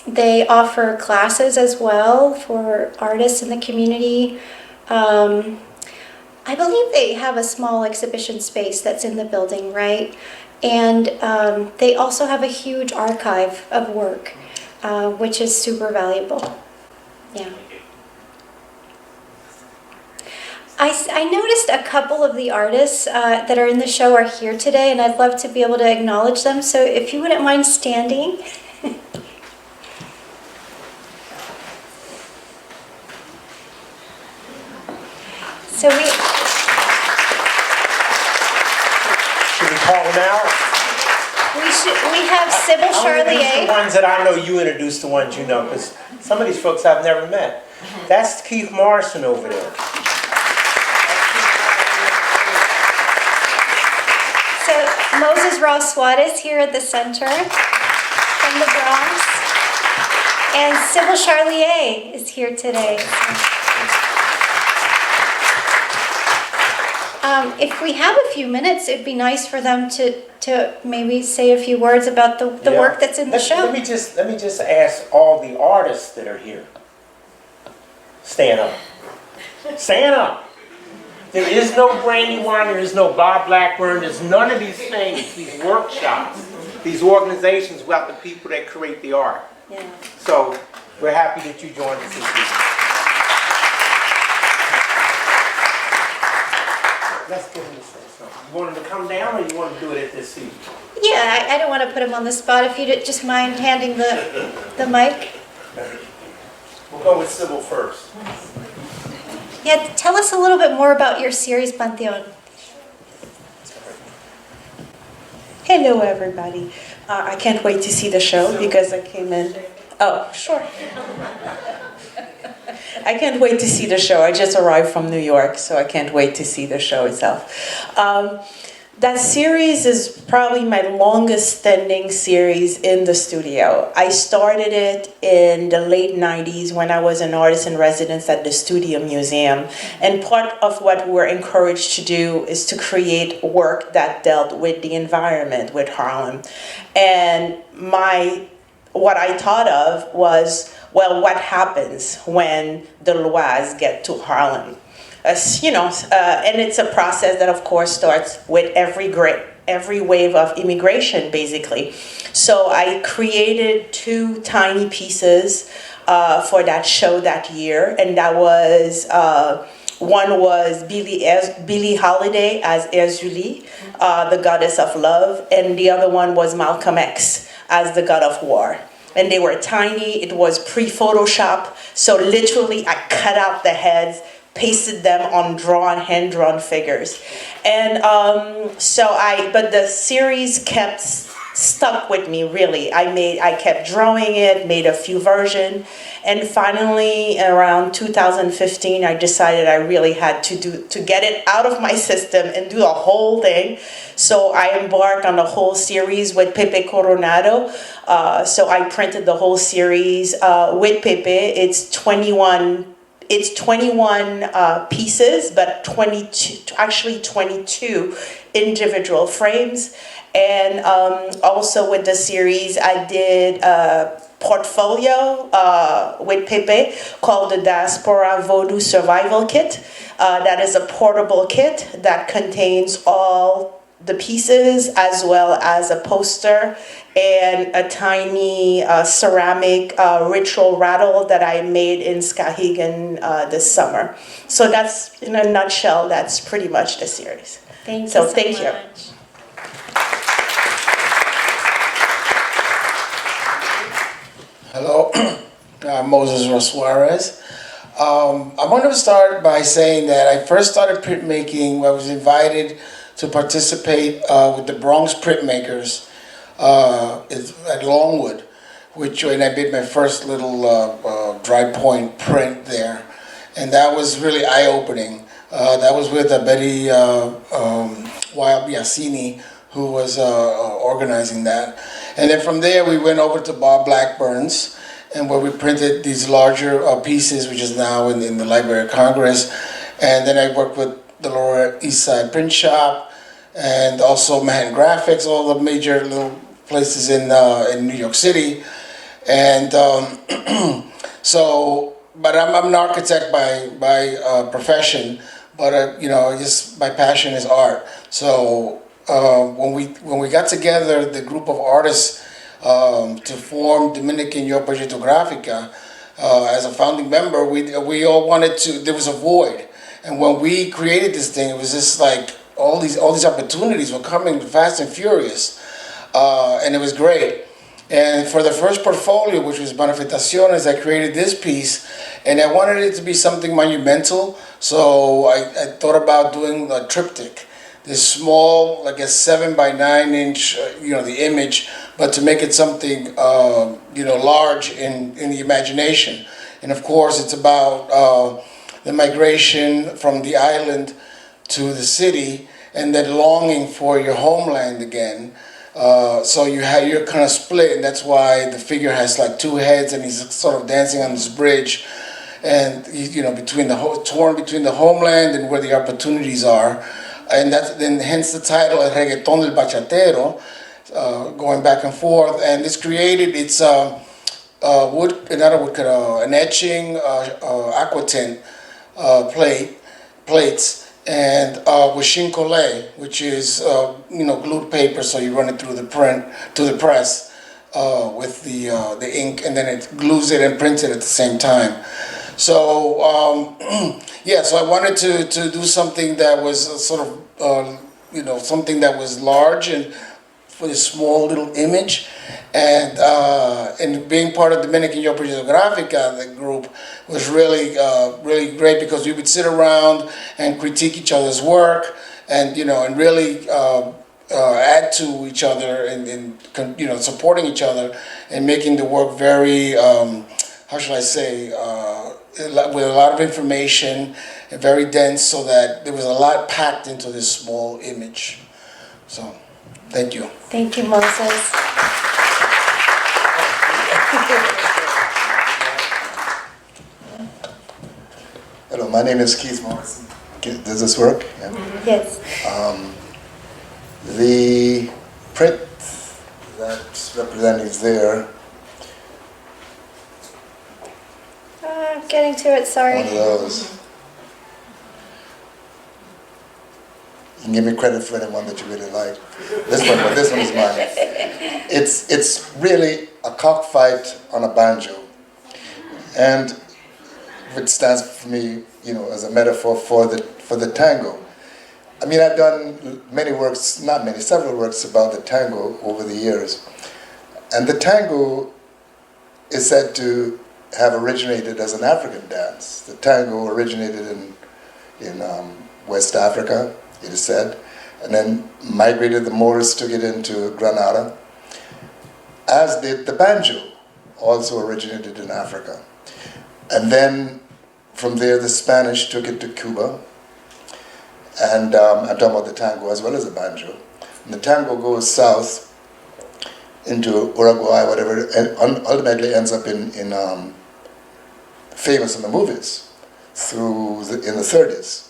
They offer classes as well for artists in the community. I believe they have a small exhibition space that's in the building, right? And they also have a huge archive of work, which is super valuable. Yeah. I noticed a couple of the artists that are in the show are here today, and I'd love to be able to acknowledge them. So if you wouldn't mind standing. So Should we call them out? we have Sybil Charlier. The ones that I know, you introduce the ones you know, because some of these folks I've never met. That's Keith Morrison over there. So Moses Ross Suarez here at the center from the Bronx. And Sybil Charlier is here today. If we have a few minutes, it'd be nice for them to maybe say a few words about the work that's in the show. Let me just ask all the artists that are here. Stand up. Stand up. There is no Brandywine, there is no Bob Blackburn, there's none of these things, these workshops, these organizations without the people that create the art. Yeah. So we're happy that you joined us this evening. Let's give him a sense. You want him to come down, or you want to do it at this seat? Yeah, I don't want to put him on the spot. If you'd just mind handing the mic. We'll go with Sybil first. Yeah, tell us a little bit more about your series, Pantheon. Hello, everybody. I can't wait to see the show because I came in. Oh, sure. I can't wait to see the show. I just arrived from New York, so I can't wait to see the show itself. That series is probably my longest standing series in the studio. I started it in the late 90s when I was an artist in residence at the Studio Museum. And part of what we were encouraged to do is to create work that dealt with the environment, with Harlem. And what I thought of was, well, what happens when the Loas get to Harlem? And it's a process that, of course, starts with every wave of immigration, basically. So I created 2 tiny pieces for that show that year, and that was one was Billie Holiday as Erzulie, the goddess of love, and the other one was Malcolm X as the god of war. And they were tiny. It was pre-Photoshop, so literally I cut out the heads, pasted them on hand-drawn figures. And but the series kept stuck with me, really. I kept drawing it, made a few versions, and finally around 2015, I decided I really had to get it out of my system and do the whole thing. So I embarked on the whole series with Pepe Coronado. So I printed the whole series with Pepe. It's 21 pieces, but 22 individual frames. And also with the series, I did a portfolio with Pepe called the Diaspora Vodou Survival Kit. That is a portable kit that contains all the pieces as well as a poster and a tiny ceramic ritual rattle that I made in Skowhegan this summer. So that's, in a nutshell, that's pretty much the series. Thank you so thank you. much. Hello, I'm Moses Suarez. I want to start by saying that I first started printmaking when I was invited to participate with the Bronx printmakers at Longwood, when I did my first little dry point print there. And that was really eye-opening. That was with Betty Wild Biasini, who was organizing that. And then from there, we went over to Bob Blackburn's, and where we printed these larger pieces, which is now in the Library of Congress. And then I worked with the Lower East Side Print Shop, and also Manhattan Graphics, all the major little places in New York City. And but I'm an architect by profession, but just my passion is art. So when we got together, the group of artists to form Dominican York Proyecto Gráfica, as a founding member, we all wanted to. There was a void, and when we created this thing, it was just like all these opportunities were coming fast and furious, and it was great. And for the first portfolio, which was Manifestaciones, I created this piece, and I wanted it to be something monumental. So I thought about doing a triptych, this small, like a 7 by 9 inch, the image, but to make it something, large in the imagination. And of course, it's about the migration from the island to the city, and then longing for your homeland again. So you're kind of split, and that's why the figure has like 2 heads, and he's sort of dancing on this bridge, and torn between the homeland and where the opportunities are, and hence the title El Reggaeton del Bachatero, going back and forth. And it's created. It's an etching aquatint plates. And with chincolé, which is glued paper, so you run it through the press with the ink, and then it glues it and prints it at the same time. So so I wanted to do something that was sort of something that was large and for this small little image, and being part of Dominican York Proyecto Gráfica, the group, was really great, because we would sit around and critique each other's work, and really add to each other and supporting each other and making the work very, how should I say, with a lot of information and very dense, so that there was a lot packed into this small image. So, thank you. Thank you, Moses. Hello, my name is Keith Morrison. Does this work? Yeah. Yes. The print that's represented there, Getting to it, sorry. one of those. You can give me credit for anyone that you really like. This one, but this one is mine. It's really a cockfight on a banjo, and which stands for me, as a metaphor for the tango. I mean, I've done many works, not many, several works about the tango over the years, and the tango is said to have originated as an African dance. The tango originated in West Africa, it is said, and then migrated. The Moors took it into Granada, as did the banjo, also originated in Africa. And then from there, the Spanish took it to Cuba, and I'm talking about the tango as well as the banjo. And the tango goes south into Uruguay, whatever, and ultimately ends up in famous in the movies in the 30s.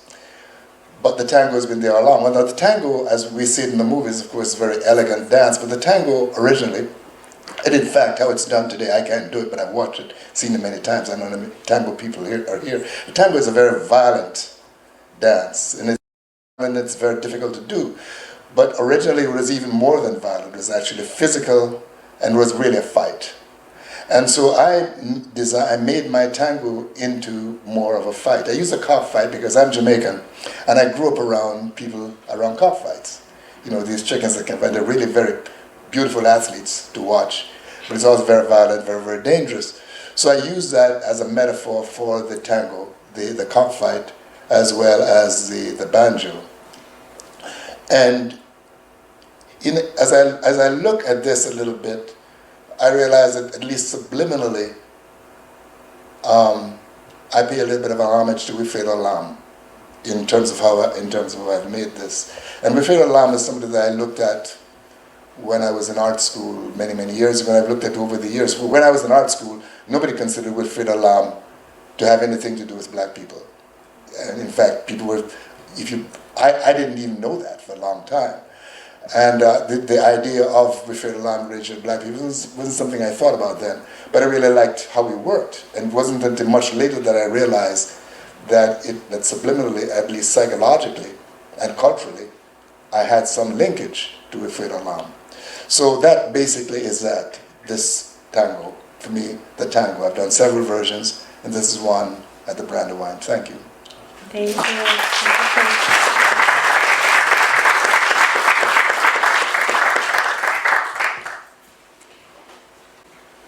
But the tango has been there all along. Well, the tango, as we see it in the movies, of course, is a very elegant dance, but the tango originally, and in fact, how it's done today, I can't do it, but I've watched it, seen it many times. I know the tango people are here. The tango is a very violent dance, and it's very difficult to do. But originally, it was even more than violent. It was actually physical, and was really a fight. And so I made my tango into more of a fight. I use a cockfight because I'm Jamaican, and I grew up around people around cockfights. These chickens that can fight, they're really very beautiful athletes to watch, but it's also very violent, very, very dangerous. So I use that as a metaphor for the tango, the cockfight, as well as the banjo. And as I look at this a little bit, I realize that at least subliminally, I pay a little bit of a homage to Wifed Olam in terms of how I've made this. And Wifed Olam is somebody that I looked at when I was in art school many, many years ago, and I've looked at over the years. When I was in art school, nobody considered Wifed Olam to have anything to do with black people. And in fact, people were, I didn't even know that for a long time. And the idea of Wifed Olam related to black people wasn't something I thought about then, but I really liked how we worked. And it wasn't until much later that I realized that subliminally, at least psychologically and culturally, I had some linkage to Wifed Olam. So that basically is this tango, for me, the tango. I've done several versions, and this is one at the Brandywine. Thank you. Thank you.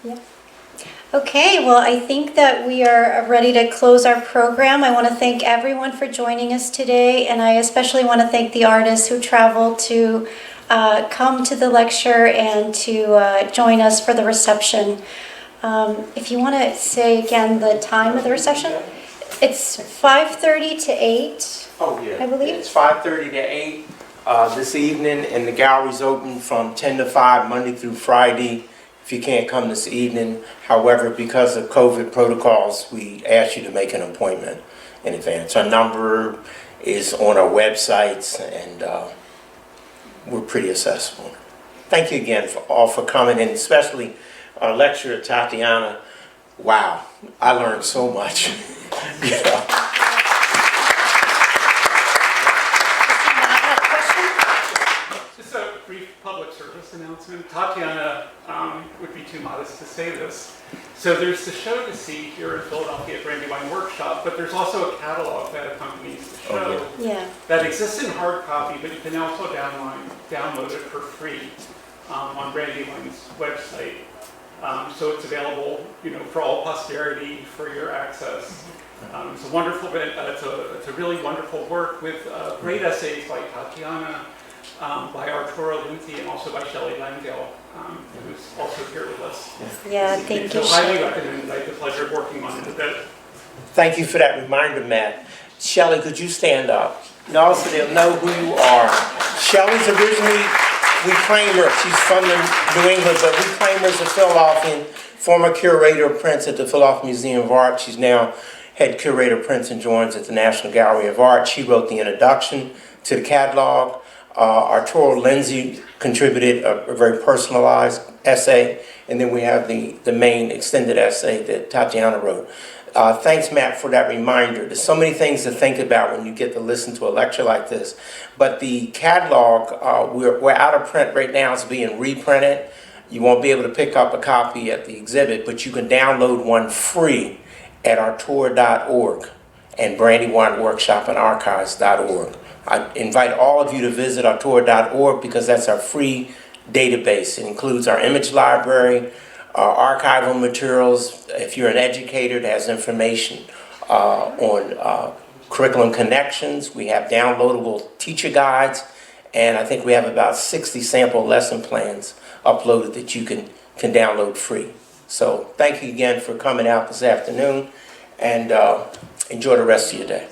Yeah. Okay, well, I think that we are ready to close our program. I want to thank everyone for joining us today, and I especially want to thank the artists who traveled to come to the lecture and to join us for the reception. If you want to say again the time of the reception, it's 5:30 to 8. Oh, yeah. I believe. It's 5:30 to 8 this evening, and the gallery's open from 10 to 5, Monday through Friday. If you can't come this evening, however, because of COVID protocols, we ask you to make an appointment in advance. Our number is on our websites, and we're pretty accessible. Thank you again for coming, and especially our lecturer, Tatiana. Wow, I learned so much. Just a brief public service announcement. Tatiana would be too modest to say this. So there's the show to see here in Philadelphia at Brandywine Workshop, but there's also a catalog that accompanies the show that exists in hard copy, but you can also download it for free on Brandywine's website. So it's available, for all posterity for your access. It's a wonderful, it's a really wonderful work with great essays by Tatiana, by Arturo Lindsay and also by Shelley Langdale, who's also here with us. Yeah, thank you. So highly recommend. I had the pleasure of working on it a bit. Thank you for that reminder, Matt. Shelley, could you stand up? No, so they'll know who you are. Shelley's originally, we claim her. She's from New England, but we claim her as a Philadelphian, former curator of prints at the Philadelphia Museum of Art. She's now head curator of prints and drawings at the National Gallery of Art. She wrote the introduction to the catalog. Arturo Lindsay contributed a very personalized essay, and then we have the main extended essay that Tatiana wrote. Thanks, Matt, for that reminder. There's so many things to think about when you get to listen to a lecture like this. But the catalog, we're out of print right now. It's being reprinted. You won't be able to pick up a copy at the exhibit, but you can download one free at artour.org and Brandywine Workshop and Archives.org. I invite all of you to visit artour.org because that's our free database. It includes our image library, archival materials. If you're an educator, it has information on curriculum connections. We have downloadable teacher guides, and I think we have about 60 sample lesson plans uploaded that you can download free. So thank you again for coming out this afternoon, and enjoy the rest of your day.